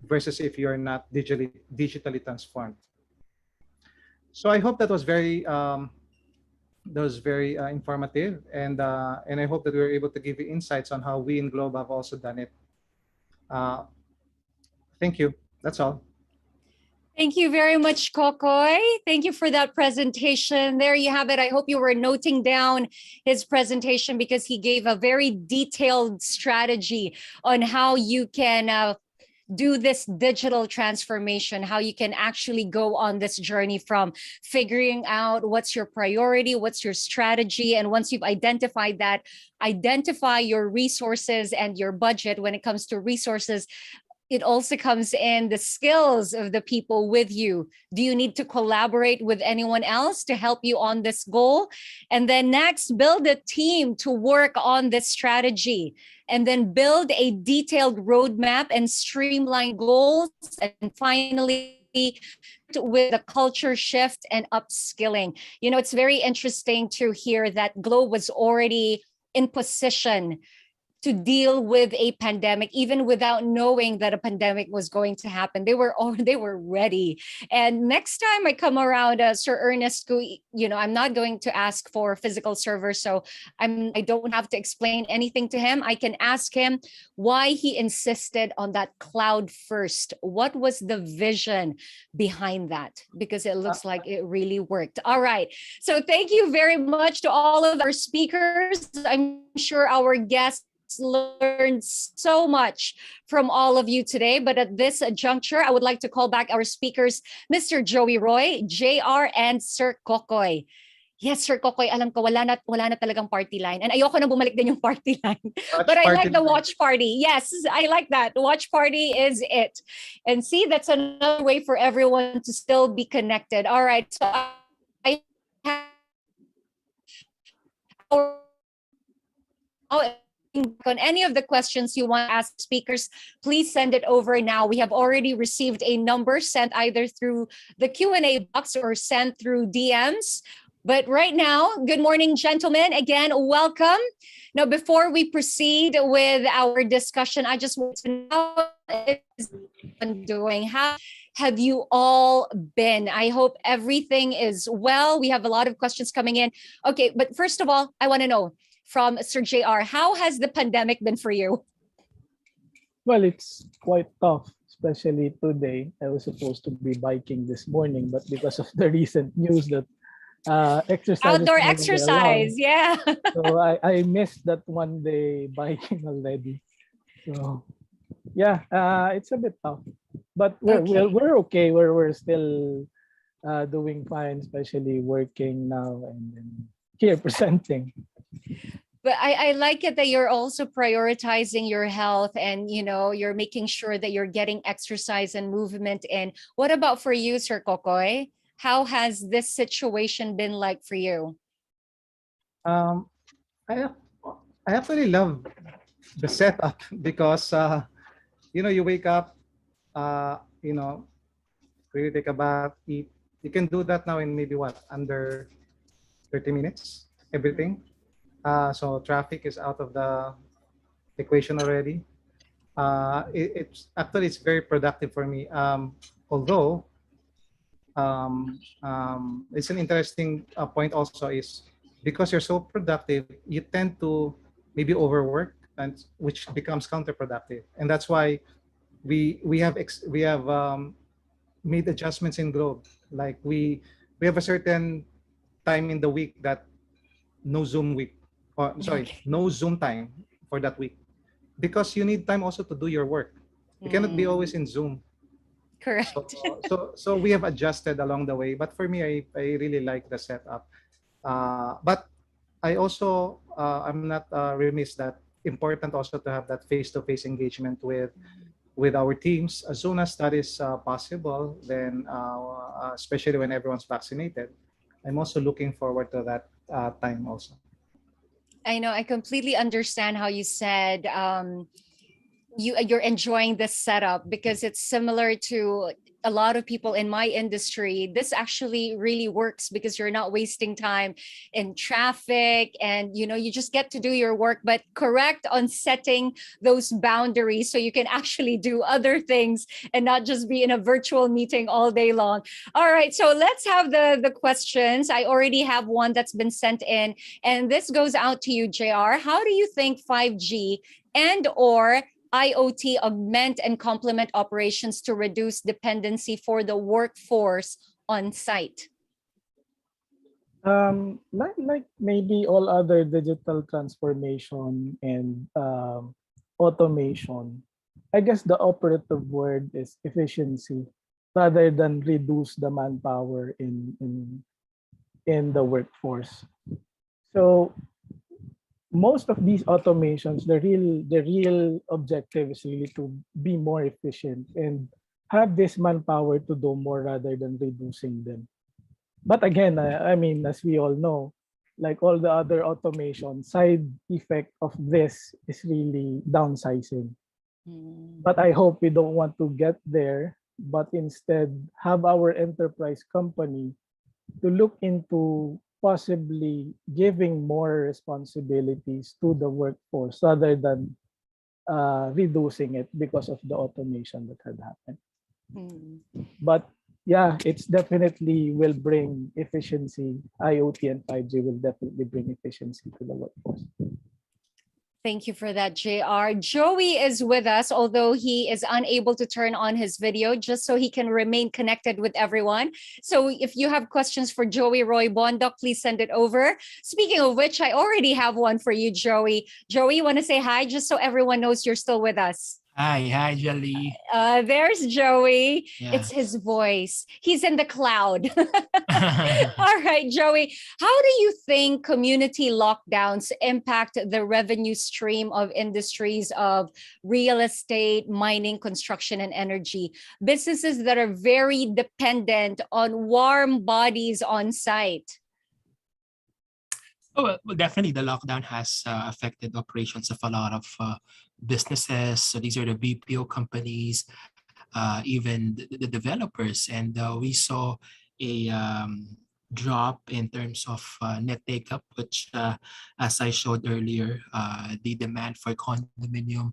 Speaker 12: versus if you're not digitally transformed. So I hope that was very informative, and I hope that we were able to give you insights on how we in Globe have also done it. Thank you. That's all.
Speaker 3: Thank you very much, Kokoy. Thank you for that presentation. There you have it. I hope you were noting down his presentation, because he gave a very detailed strategy on how you can do this digital transformation, how you can actually go on this journey from figuring out what's your priority, what's your strategy. And once you've identified that, identify your resources and your budget. When it comes to resources, it also comes in the skills of the people with you. Do you need to collaborate with anyone else to help you on this goal? And then next, build a team to work on this strategy. And then build a detailed roadmap and streamline goals. And finally, with the culture shift and upskilling. You know, it's very interesting to hear that Globe was already in position to deal with a pandemic, even without knowing that a pandemic was going to happen. They were ready. And next time I come around, Sir Ernest, I'm not going to ask for physical servers, so I don't have to explain anything to him. I can ask him why he insisted on that cloud first. What was the vision behind that? Because it looks like it really worked. All right. So thank you very much to all of our speakers. I'm sure our guests learned so much from all of you today. But at this juncture, I would like to call back our speakers, Mr. Joey Roy, JR, and Sir Kokoy. Yes, Sir Kokoy, alam ko, wala na talagang party line. And ayoko na bumalik din yung party line. But I like the watch party. Yes, I like that. Watch party is it. And see, that's another way for everyone to still be connected. All right. So I have on any of the questions you want to ask speakers, please send it over now. We have already received a number sent either through the Q&A box or sent through DMs. But right now, good morning, gentlemen. Again, welcome. Now, before we proceed with our discussion, I just want to know how have you all been? I hope everything is well. We have a lot of questions coming in. Okay, but first of all, I want to know from Sir JR, how has the pandemic been for you?
Speaker 7: Well, it's quite tough, especially today. I was supposed to be biking this morning, but because of the recent news that exercise
Speaker 3: outdoor exercise, yeah.
Speaker 7: So I missed that one day biking already. So yeah, it's a bit tough, but we're okay. We're still doing fine, especially working now and then here presenting.
Speaker 3: But I like it that you're also prioritizing your health, and you're making sure that you're getting exercise and movement in. What about for you, Sir Kokoy? How has this situation been like for you?
Speaker 12: Um, I I actually love the setup because you wake up, you know, really take a bath, eat. You can do that now in maybe what, under 30 minutes, everything. So traffic is out of the equation already. It's very productive for me. Although it's an interesting point also is because you're so productive, you tend to maybe overwork, and which becomes counterproductive. And that's why we have made adjustments in Globe. Like we have a certain time in the week that no Zoom week, or sorry,
Speaker 3: Okay.
Speaker 12: no Zoom time for that week, because you need time also to do your work. You cannot be always in Zoom. So
Speaker 3: Correct.
Speaker 12: so we have adjusted along the way. But for me, I really like the setup. But I also I'm not remiss that important also to have that face-to-face engagement with our teams as soon as that is possible. Then especially when everyone's vaccinated, I'm also looking forward to that time also.
Speaker 3: I know, I completely understand how you said you're enjoying this setup because it's similar to a lot of people in my industry. This actually really works because you're not wasting time in traffic, and you just get to do your work, but correct on setting those boundaries so you can actually do other things and not just be in a virtual meeting all day long. All right, so let's have the questions. I already have one that's been sent in, and this goes out to you, JR. How do you think 5G and or IoT augment and complement operations to reduce dependency for the workforce on site?
Speaker 7: Like maybe all other digital transformation and automation, I guess the operative word is efficiency rather than reduce the manpower in the workforce. So most of these automations, the real objective is really to be more efficient and have this manpower to do more rather than reducing them. But again, I mean, as we all know, like all the other automation, side effect of this is really downsizing. But I hope we don't want to get there, but instead have our enterprise company to look into possibly giving more responsibilities to the workforce rather than reducing it because of the automation that had happened. But yeah, it's definitely will bring efficiency. IoT and 5G will definitely bring efficiency to the workforce.
Speaker 3: Thank you for that, JR. Joey is with us, although he is unable to turn on his video just so he can remain connected with everyone. So if you have questions for Joey Roy Bondoc, please send it over. Speaking of which, I already have one for you, Joey. Joey, you want to say hi just so everyone knows you're still with us?
Speaker 6: Hi, Jali.
Speaker 3: There's Joey.
Speaker 6: Yeah.
Speaker 3: It's his voice. He's in the cloud. All right, Joey. How do you think community lockdowns impact the revenue stream of industries of real estate, mining, construction, and energy? Businesses that are very dependent on warm bodies on site.
Speaker 6: Oh, well, definitely the lockdown has affected operations of a lot of businesses. So these are the BPO companies, even the developers. And we saw a drop in terms of net take-up, which, as I showed earlier, the demand for condominium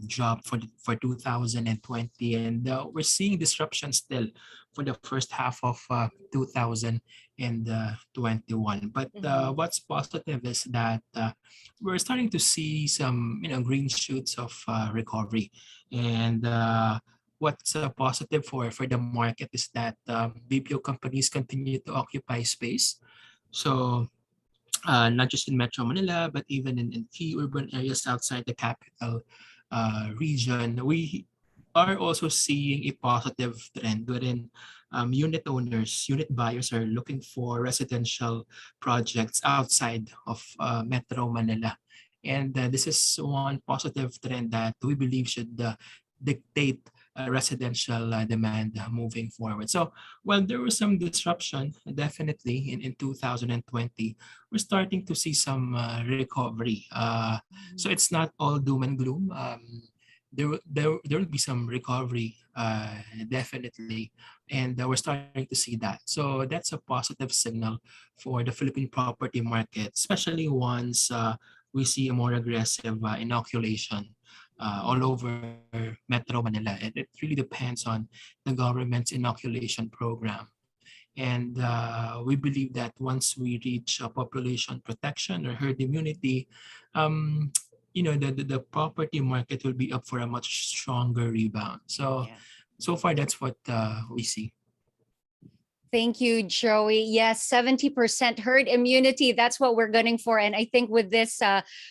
Speaker 6: dropped for 2020. And we're seeing disruption still for the first half of 2021. But what's positive is that we're starting to see some green shoots of recovery. And what's positive for the market is that BPO companies continue to occupy space. So not just in Metro Manila, but even in key urban areas outside the capital region, we are also seeing a positive trend wherein unit owners, unit buyers are looking for residential projects outside of Metro Manila. And this is one positive trend that we believe should dictate residential demand moving forward. So while there was some disruption, definitely in 2020, we're starting to see some recovery. So it's not all doom and gloom. There will be some recovery, definitely, and we're starting to see that. So that's a positive signal for the Philippine property market, especially once we see a more aggressive inoculation all over Metro Manila. And it really depends on the government's inoculation program. And we believe that once we reach population protection or herd immunity, um, the property market will be up for a much stronger rebound. So,
Speaker 3: Yeah.
Speaker 6: so far, that's what we see.
Speaker 3: Thank you, Joey. Yes, 70% herd immunity. That's what we're gunning for. And I think with this,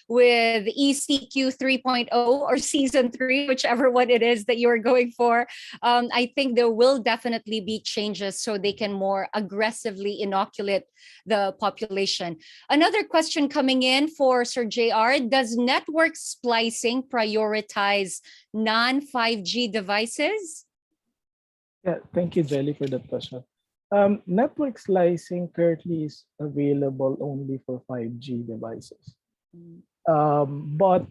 Speaker 3: with ECQ 3.0 or season 3, whichever one it is that you're going for, I think there will definitely be changes so they can more aggressively inoculate the population. Another question coming in for Sir JR: does network splicing prioritize non-5G devices?
Speaker 7: Yeah, thank you, Jelly, for that question. Network slicing currently is available only for 5G devices. But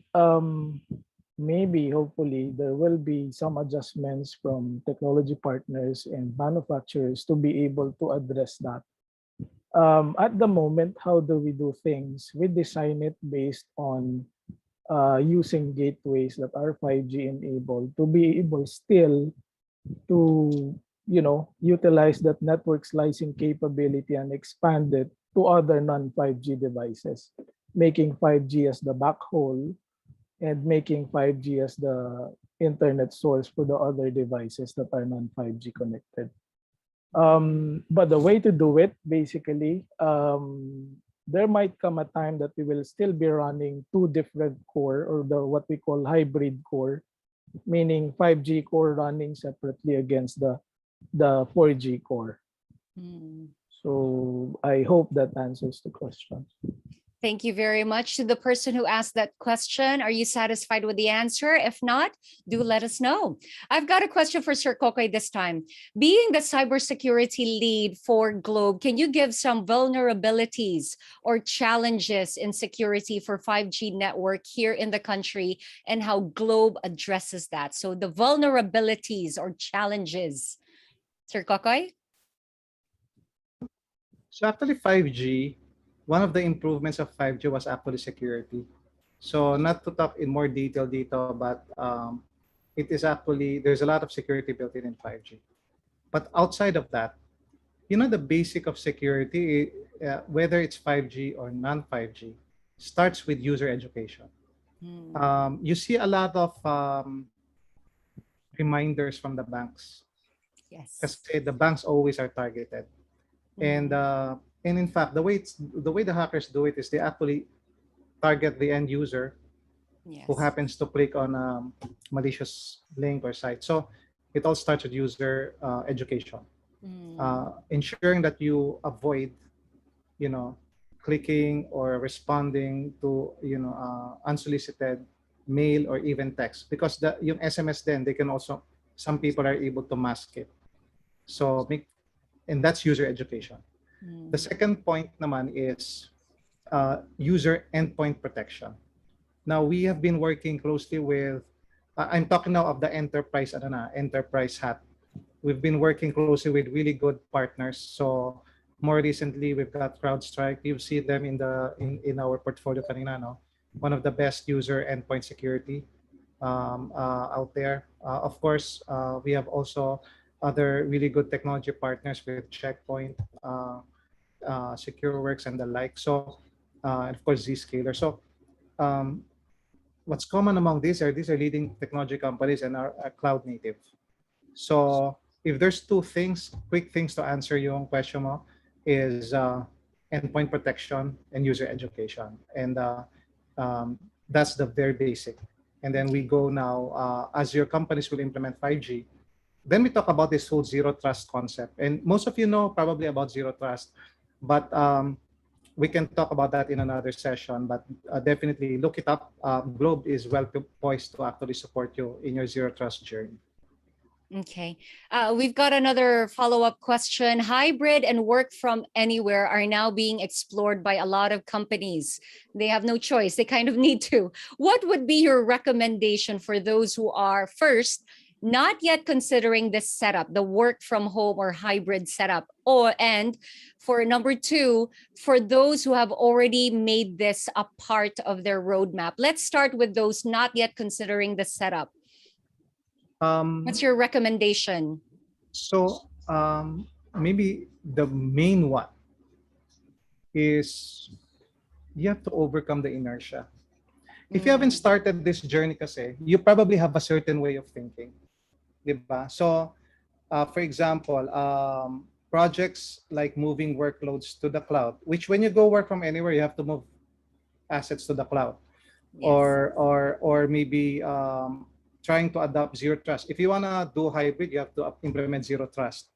Speaker 7: maybe, hopefully, there will be some adjustments from technology partners and manufacturers to be able to address that. At the moment, how do we do things? We design it based on using gateways that are 5G enabled to be able still to utilize that network slicing capability and expand it to other non-5G devices, making 5G as the backhaul and making 5G as the internet source for the other devices that are non-5G connected. But the way to do it, basically, there might come a time that we will still be running two different core, or the what we call hybrid core, meaning 5G core running separately against the 4G core. So I hope that answers the question.
Speaker 3: Thank you very much to the person who asked that question. Are you satisfied with the answer? If not, do let us know. I've got a question for Sir Kokoy this time. Being the cybersecurity lead for Globe, can you give some vulnerabilities or challenges in security for 5G network here in the country and how Globe addresses that? So the vulnerabilities or challenges. Sir Kokoy?
Speaker 12: So actually 5G, one of the improvements of 5G was actually security. So not to talk in more detail dito, but it is actually, there's a lot of security built in 5G. But outside of that, the basic of security, whether it's 5G or non-5G, starts with user education. You see a lot of reminders from the banks.
Speaker 3: Yes.
Speaker 12: Kasi the banks always are targeted. And in fact, the way the hackers do it is they actually target the end user who happens to click on a malicious link or site. So it all starts with user education, ensuring that you avoid, clicking or responding to, unsolicited mail or even text, because yung SMS then they can also, some people are able to mask it. So and that's user education. The second point naman is user endpoint protection. Now we have been working closely with, I'm talking now of the enterprise hat. We've been working closely with really good partners. So more recently, we've got CrowdStrike. You see them in our portfolio kanina, no? One of the best user endpoint security out there. Of course, we have also other really good technology partners with Checkpoint, SecureWorks, and the like. So, and of course, Zscaler. So, what's common among these are leading technology companies and are cloud native. So, if there's two things, quick things to answer your question mo, is endpoint protection and user education, and that's the very basic. And then we go now, as your companies will implement 5G, then we talk about this whole zero trust concept. And most of you know probably about zero trust, but we can talk about that in another session, but definitely look it up. Globe is well poised to actually support you in your zero trust journey.
Speaker 3: Okay. We've got another follow-up question. Hybrid and work from anywhere are now being explored by a lot of companies. They have no choice. They kind of need to. What would be your recommendation for those who are, first, not yet considering this setup, the work from home or hybrid setup, and for number two, for those who have already made this a part of their roadmap? Let's start with those not yet considering the setup. What's your recommendation?
Speaker 12: So maybe the main one is you have to overcome the inertia. If you haven't started this journey kasi, you probably have a certain way of thinking. Diba? So, for example, projects like moving workloads to the cloud, which when you go work from anywhere, you have to move assets to the cloud.
Speaker 3: Yes.
Speaker 12: Or maybe trying to adopt zero trust. If you want to do hybrid, you have to implement zero trust.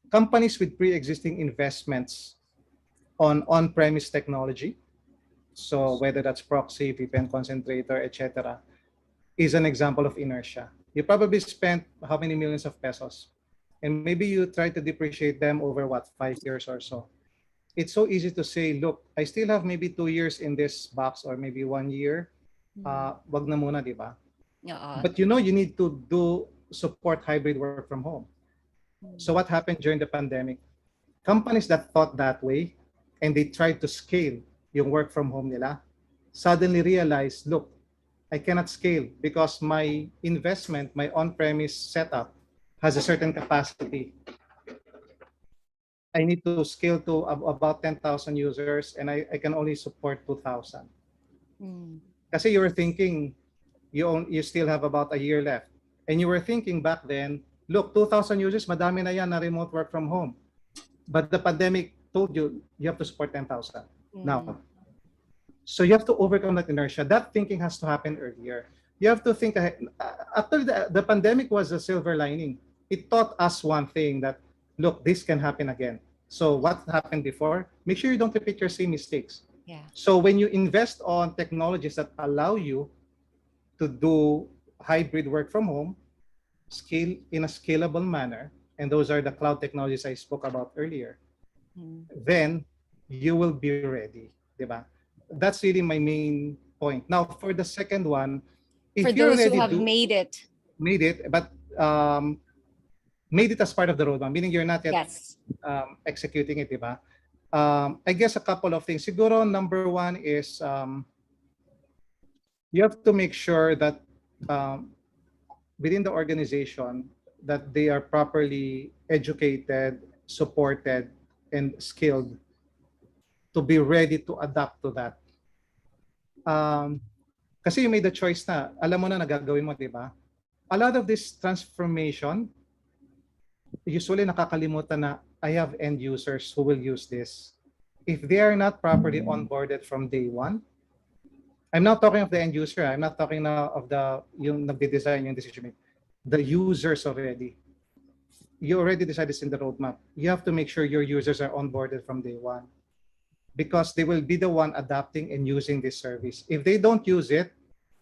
Speaker 12: Companies with pre-existing investments on on-premise technology, so whether that's proxy, VPN concentrator, etc., is an example of inertia. You probably spent how many millions of pesos, and maybe you try to depreciate them over what, 5 years or so. It's so easy to say, look, I still have maybe 2 years in this box or maybe 1 year. Wag na muna, di ba? But you need to do support hybrid work from home. So what happened during the pandemic? Companies that thought that way and they tried to scale yung work from home nila, suddenly realized, look, I cannot scale because my investment, my on-premise setup has a certain capacity. I need to scale to about 10,000 users and I can only support 2,000. Kasi you were thinking you still have about a year left. And you were thinking back then, look, 2,000 users, madami na yan na remote work from home. But the pandemic told you have to support 10,000 now. So you have to overcome that inertia. That thinking has to happen earlier. You have to think ahead. After the pandemic was a silver lining. It taught us one thing, that, look, this can happen again. So what happened before? Make sure you don't repeat your same mistakes.
Speaker 3: Yeah.
Speaker 12: So when you invest on technologies that allow you to do hybrid work from home, scale in a scalable manner, and those are the cloud technologies I spoke about earlier, then you will be ready, diba? That's really my main point. Now, for the second one, if
Speaker 3: for
Speaker 12: you're
Speaker 3: those
Speaker 12: ready
Speaker 3: who have
Speaker 12: to
Speaker 3: made it,
Speaker 12: but made it as part of the roadmap, meaning you're not yet
Speaker 3: yes,
Speaker 12: executing it, diba? I guess a couple of things. Siguro number one is you have to make sure that within the organization that they are properly educated, supported, and skilled to be ready to adapt to that. Kasi you made the choice na, alam mo na nagagawin mo, di ba? A lot of this transformation, usually nakakalimutan na I have end users who will use this. If they are not properly onboarded from day one, I'm not talking of the end user. I'm not talking now of yung nagde-design, yung decision maker. The users already. You already decided this in the roadmap. You have to make sure your users are onboarded from day one, because they will be the one adapting and using this service. If they don't use it,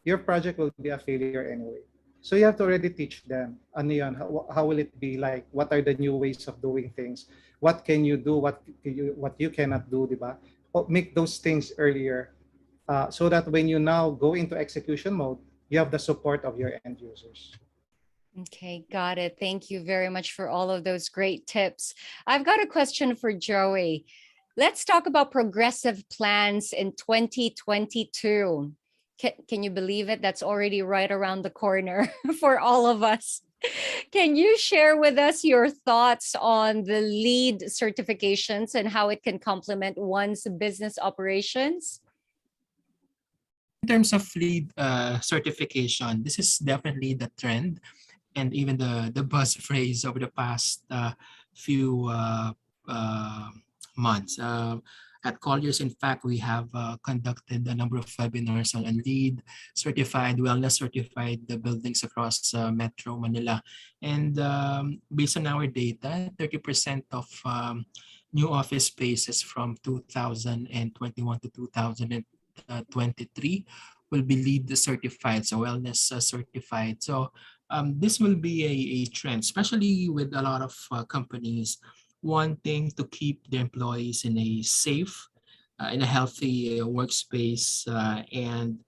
Speaker 12: your project will be a failure anyway. So you have to already teach them. Ano yun? How will it be like? What are the new ways of doing things? What can you do? What you cannot do, di ba? Make those things earlier. So that when you now go into execution mode, you have the support of your end users.
Speaker 3: Okay, got it. Thank you very much for all of those great tips. I've got a question for Joey. Let's talk about progressive plans in 2022. Can you believe it? That's already right around the corner for all of us. Can you share with us your thoughts on the LEED certifications and how it can complement one's business operations?
Speaker 6: In terms of LEED certification, this is definitely the trend and even the buzz phrase over the past few months. At Colliers, in fact, we have conducted a number of webinars on LEED certified, wellness certified the buildings across Metro Manila. And based on our data, 30% of new office spaces from 2021 to 2023 will be LEED certified, so wellness certified. So this will be a trend, especially with a lot of companies wanting to keep their employees in a safe, in a healthy workspace. And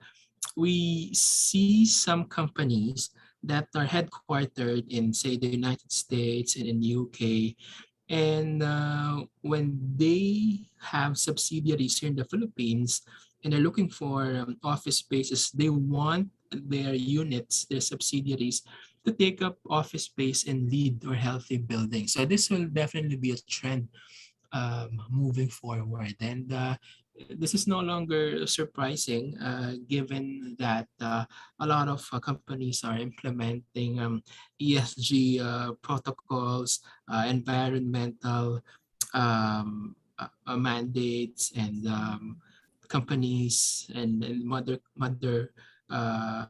Speaker 6: we see some companies that are headquartered in, say, the United States and in UK, and when they have subsidiaries here in the Philippines and they're looking for office spaces, they want their units, their subsidiaries, to take up office space in LEED or healthy buildings. So this will definitely be a trend moving forward. And this is no longer surprising, given that a lot of companies are implementing ESG protocols, environmental mandates, and companies and mother uh,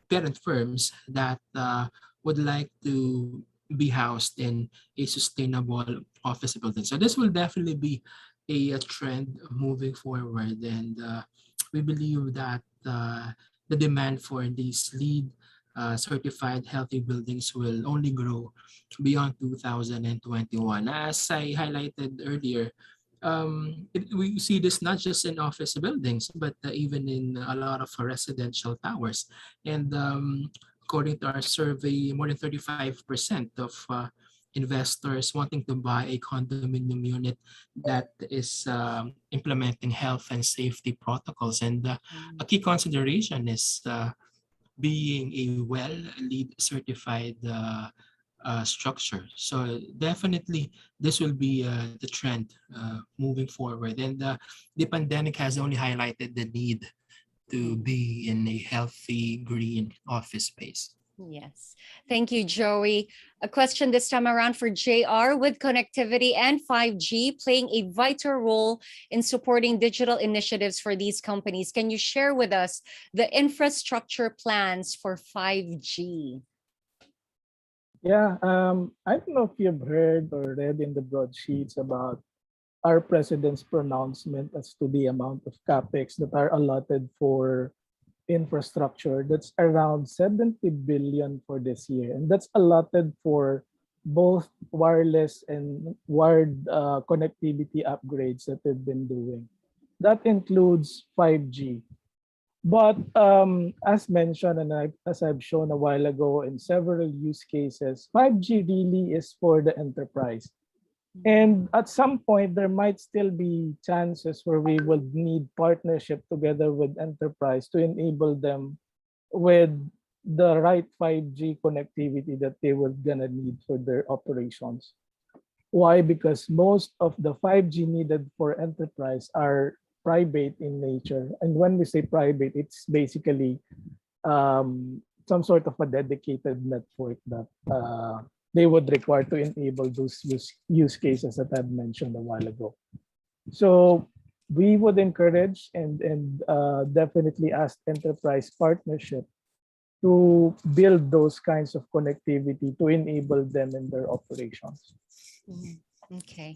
Speaker 6: parent firms that would like to be housed in a sustainable office building. So this will definitely be a trend moving forward, and we believe that the demand for these LEED certified healthy buildings will only grow beyond 2021. As I highlighted earlier, we see this not just in office buildings, but even in a lot of residential towers. And according to our survey, more than 35% of investors wanting to buy a condominium unit that is implementing health and safety protocols. And a key consideration is being a well LEED certified structure. So definitely this will be the trend moving forward. And the pandemic has only highlighted the need to be in a healthy green office space.
Speaker 3: Yes. Thank you, Joey. A question this time around for JR. With connectivity and 5G playing a vital role in supporting digital initiatives for these companies, can you share with us the infrastructure plans for 5G?
Speaker 7: Yeah, I don't know if you've heard or read in the broadsheets about our president's pronouncement as to the amount of capex that are allotted for infrastructure. That's around 70 billion for this year, and that's allotted for both wireless and wired connectivity upgrades that we've been doing. That includes 5G. But as mentioned, and as I've shown a while ago in several use cases, 5G really is for the enterprise. And at some point, there might still be chances where we will need partnership together with enterprise to enable them with the right 5G connectivity that they were gonna need for their operations. Why? Because most of the 5G needed for enterprise are private in nature. And when we say private, it's basically some sort of a dedicated network that they would require to enable those use cases that I've mentioned a while ago. So we would encourage and definitely ask enterprise partnership to build those kinds of connectivity to enable them in their operations.
Speaker 3: Okay.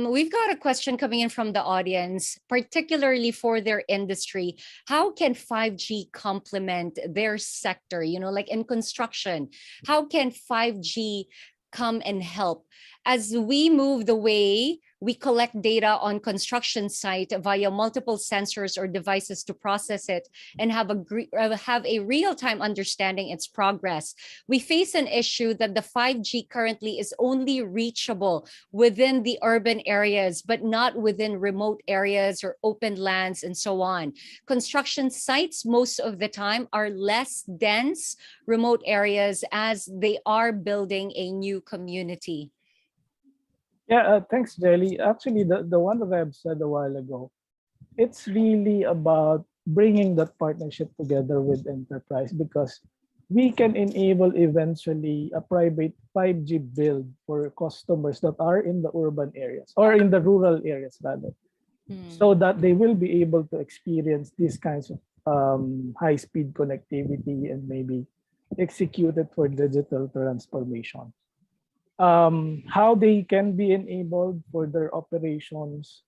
Speaker 3: We've got a question coming in from the audience, particularly for their industry. How can 5G complement their sector? You know, like in construction, how can 5G come and help? As we move the way we collect data on construction site via multiple sensors or devices to process it and have a real-time understanding its progress, we face an issue that the 5G currently is only reachable within the urban areas, but not within remote areas or open lands and so on. Construction sites most of the time are less dense remote areas as they are building a new community.
Speaker 7: Yeah, thanks, Jelly. Actually, the one that I've said a while ago, it's really about bringing that partnership together with enterprise, because we can enable eventually a private 5G build for customers that are in the urban areas or in the rural areas rather, so that they will be able to experience these kinds of high-speed connectivity and maybe execute it for digital transformation. How they can be enabled for their operations,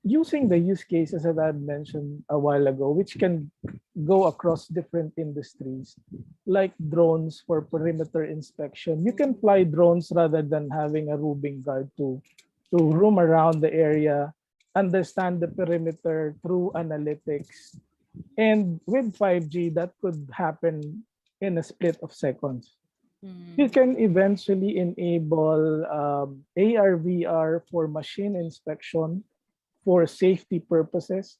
Speaker 7: Using the use cases that I mentioned a while ago, which can go across different industries, like drones for perimeter inspection. You can fly drones rather than having a roving guard to roam around the area, understand the perimeter through analytics. And with 5G, that could happen in a split of seconds. You can eventually enable AR, VR for machine inspection for safety purposes.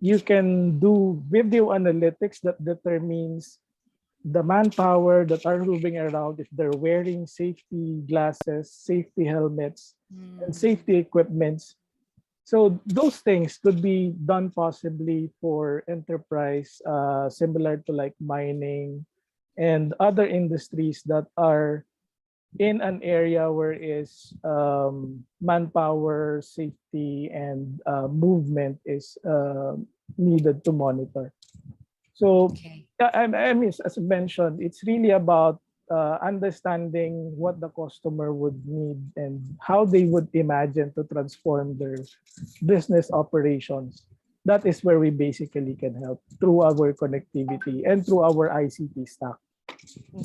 Speaker 7: You can do video analytics that determines the manpower that are moving around, if they're wearing safety glasses, safety helmets, and safety equipments. So those things could be done possibly for enterprise, similar to like mining and other industries that are in an area where is manpower, safety, and movement is needed to monitor. So,
Speaker 3: Okay.
Speaker 7: I mean, as I mentioned, it's really about understanding what the customer would need and how they would imagine to transform their business operations. That is where we basically can help through our connectivity and through our ICT stack.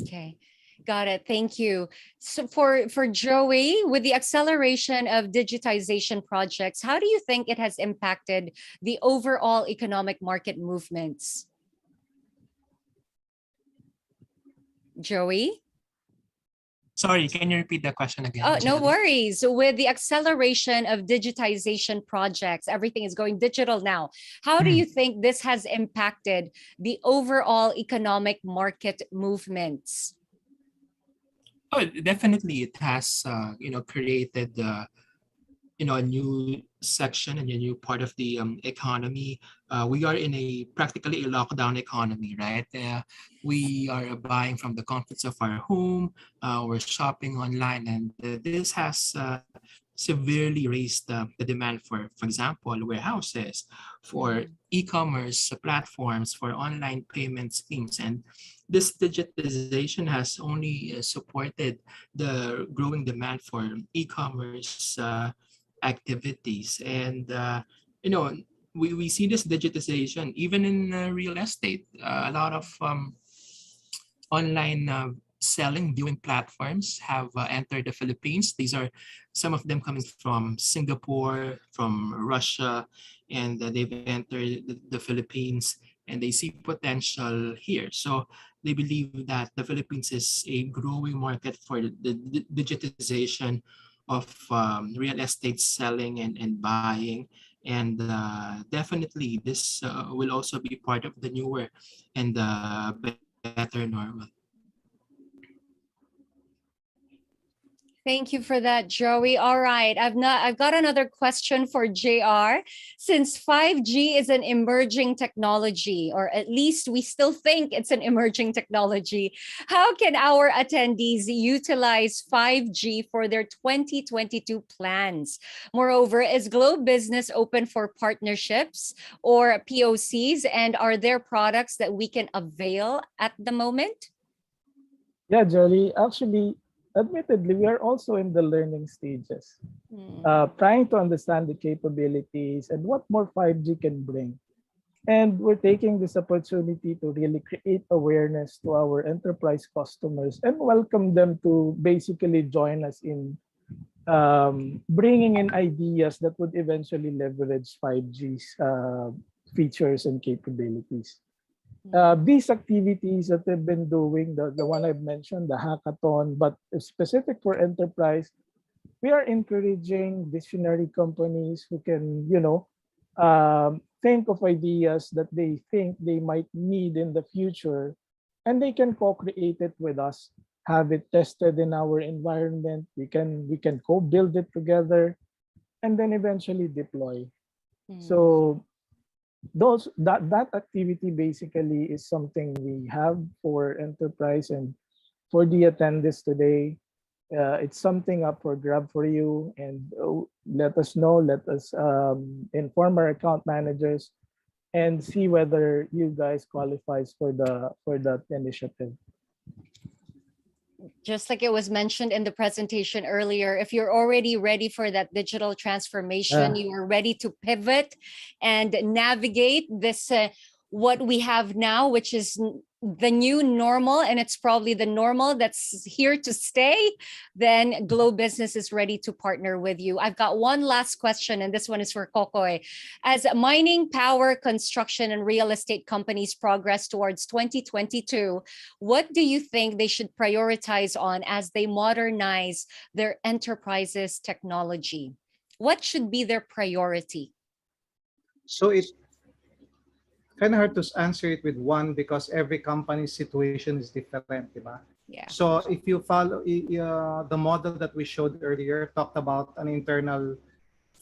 Speaker 3: Okay. Got it. Thank you. So for Joey, with the acceleration of digitization projects, how do you think it has impacted the overall economic market movements? Joey?
Speaker 6: Sorry, can you repeat the question again,
Speaker 3: Oh, no
Speaker 6: Jelly?
Speaker 3: worries. With the acceleration of digitization projects, everything is going digital now. How do you think this has impacted the overall economic market movements?
Speaker 6: Oh, definitely, it has created a new section and a new part of the economy. We are in a practically a lockdown economy, right? We are buying from the comforts of our home. We're shopping online, and this has severely raised the demand for example, warehouses, for e-commerce platforms, for online payment schemes, and this digitization has only supported the growing demand for e-commerce activities. And we see this digitization even in real estate. A lot of online selling viewing platforms have entered the Philippines. These are some of them coming from Singapore, from Russia, and they've entered the Philippines, and they see potential here. So they believe that the Philippines is a growing market for the digitization of real estate selling and buying. And definitely this will also be part of the newer and better normal.
Speaker 3: Thank you for that, Joey. All right, I've got another question for JR. Since 5G is an emerging technology, or at least we still think it's an emerging technology, how can our attendees utilize 5G for their 2022 plans? Moreover, is Globe Business open for partnerships or POCs, and are there products that we can avail at the moment?
Speaker 7: Yeah, Jolly. Actually, admittedly, we are also in the learning stages, trying to understand the capabilities and what more 5G can bring. And we're taking this opportunity to really create awareness to our enterprise customers and welcome them to basically join us in bringing in ideas that would eventually leverage 5G's features and capabilities. These activities that they've been doing, the one I've mentioned, the hackathon, but specific for enterprise, we are encouraging visionary companies who can, think of ideas that they think they might need in the future, and they can co-create it with us, have it tested in our environment. We can co-build it together, and then eventually deploy. So that activity basically is something we have for enterprise. And for the attendees today, it's something up for grab for you, and let us know, let us inform our account managers and see whether you guys qualifies for that initiative.
Speaker 3: just like it was mentioned in the presentation earlier, if you're already ready for that digital transformation, you are ready to pivot and navigate this, what we have now, which is the new normal, and it's probably the normal that's here to stay, then Glow Business is ready to partner with you. I've got one last question, and this one is for Kokoy. As mining, power, construction, and real estate companies progress towards 2022, what do you think they should prioritize on as they modernize their enterprises' technology? What should be their priority?
Speaker 12: So it's kind of hard to answer it with one because every company's situation is different, diba?
Speaker 3: Yeah.
Speaker 12: So if you follow the model that we showed earlier, talked about an internal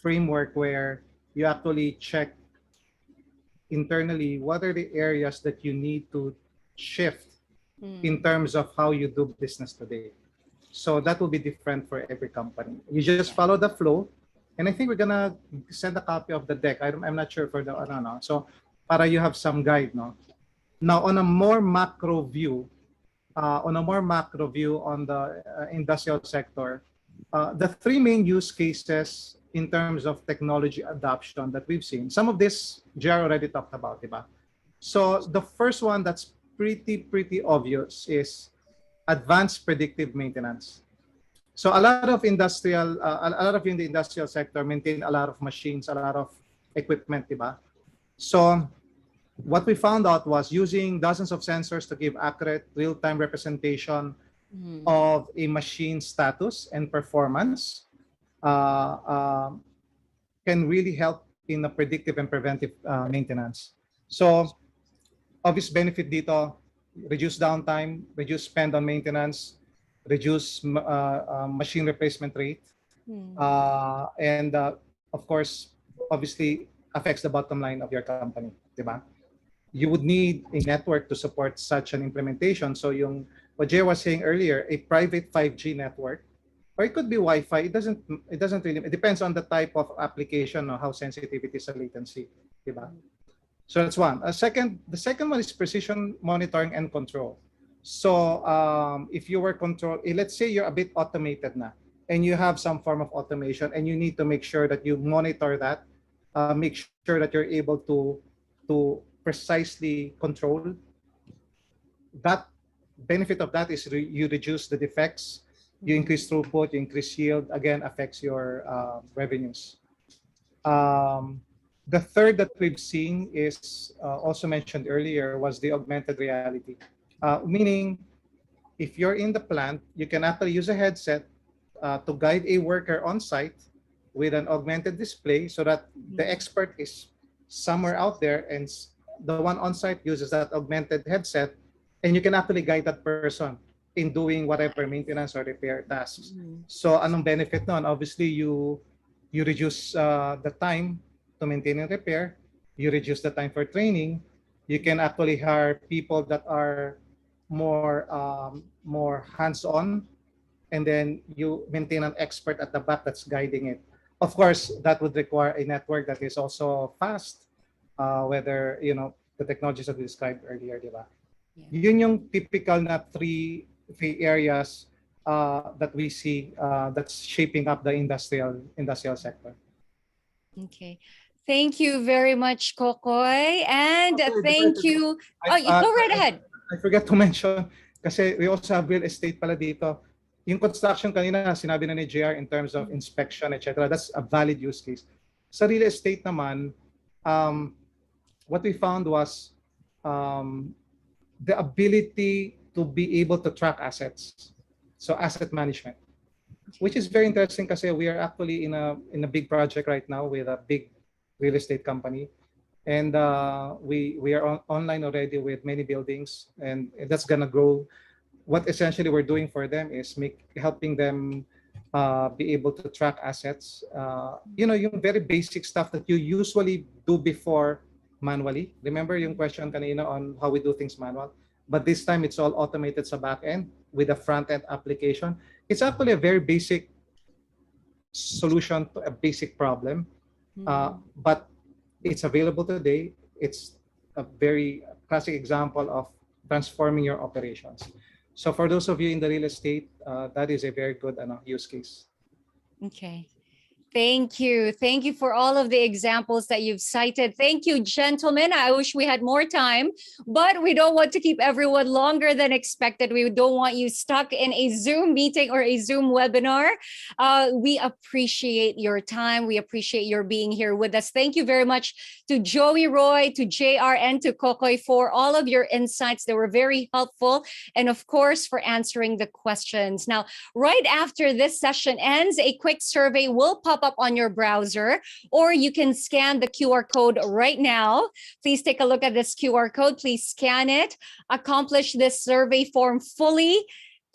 Speaker 12: framework where you actually check internally what are the areas that you need to shift in terms of how you do business today. So that will be different for every company. You just follow the flow. And I think we're gonna send a copy of the deck. I'm not sure for the no. So para you have some guide, no. Now on a more macro view, on the industrial sector, the three main use cases in terms of technology adoption that we've seen. Some of this JR already talked about, diba? So the first one that's pretty obvious is advanced predictive maintenance. So a lot of industrial, a lot of in the industrial sector maintain a lot of machines, a lot of equipment, diba? So what we found out was using dozens of sensors to give accurate real-time representation of a machine status and performance can really help in the predictive and preventive maintenance. So obvious benefit dito, reduce downtime, reduce spend on maintenance, reduce machine replacement rate, and of course, obviously affects the bottom line of your company, diba? You would need a network to support such an implementation. So yung what Jay was saying earlier, a private 5G network, or it could be Wi-Fi. It doesn't really. It depends on the type of application or how sensitive it is to latency, diba? So that's one. The second one is precision monitoring and control. So if you were let's say you're a bit automated na, and you have some form of automation, and you need to make sure that you monitor that, make sure that you're able to precisely control. That benefit of that is you reduce the defects, you increase throughput, you increase yield. Again, affects your revenues. The third that we've seen is also mentioned earlier was the augmented reality. Meaning, if you're in the plant, you can actually use a headset to guide a worker on site with an augmented display so that the expert is somewhere out there and the one on site uses that augmented headset, and you can actually guide that person in doing whatever maintenance or repair tasks. So anong benefit nun? Obviously, you reduce the time to maintain and repair, you reduce the time for training, you can actually hire people that are more hands-on, and then you maintain an expert at the back that's guiding it. Of course, that would require a network that is also fast, whether the technologies that we described earlier, diba? Yeah. Yun yung typical na three areas that we see that's shaping up the industrial sector.
Speaker 3: Okay. Thank you very much, Kokoy. And thank you. Go right ahead.
Speaker 12: I forgot to mention, kasi we also have real estate pala dito. Yung construction kanina, sinabi na ni JR in terms of inspection, etc. That's a valid use case. Sa real estate naman, what we found was the ability to be able to track assets. So asset management, which is very interesting kasi we are actually in a big project right now with a big real estate company, and we are online already with many buildings, and that's gonna grow. What essentially we're doing for them is helping them be able to track assets. Yung very basic stuff that you usually do before manually. Remember yung question kanina on how we do things manual, but this time it's all automated sa back end with a front end application. It's actually a very basic solution to a basic problem. But it's available today. It's a very classic example of transforming your operations. So for those of you in the real estate, that is a very good use case.
Speaker 3: Okay. Thank you. Thank you for all of the examples that you've cited. Thank you, gentlemen. I wish we had more time, but we don't want to keep everyone longer than expected. We don't want you stuck in a Zoom meeting or a Zoom webinar. We appreciate your time. We appreciate your being here with us. Thank you very much to Joey Roy, to JR, and to Kokoy for all of your insights. They were very helpful. And of course, for answering the questions. Now, right after this session ends, a quick survey will pop up on your browser, or you can scan the QR code right now. Please take a look at this QR code. Please scan it, accomplish this survey form fully.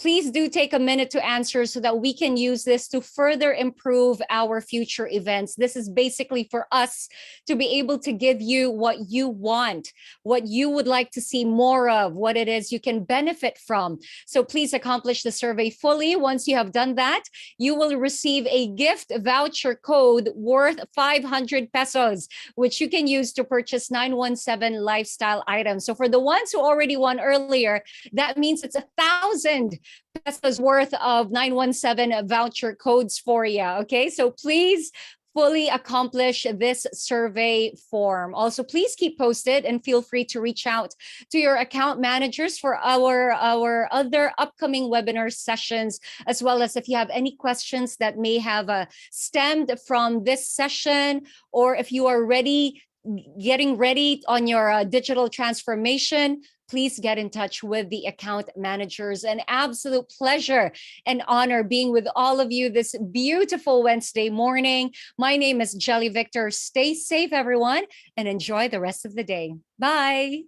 Speaker 3: Please do take a minute to answer so that we can use this to further improve our future events. This is basically for us to be able to give you what you want, what you would like to see more of, what it is you can benefit from. So please accomplish the survey fully. Once you have done that, you will receive a gift voucher code worth 500 pesos, which you can use to purchase 917 lifestyle items. So for the ones who already won earlier, that means it's 1,000 pesos worth of 917 voucher codes for you. Okay, so please fully accomplish this survey form. Also, please keep posted and feel free to reach out to your account managers for our other upcoming webinar sessions, as well as if you have any questions that may have stemmed from this session, or if you are getting ready on your digital transformation, please get in touch with the account managers. An absolute pleasure and honor being with all of you this beautiful Wednesday morning. My name is Jelly Victor. Stay safe, everyone, and enjoy the rest of the day. Bye.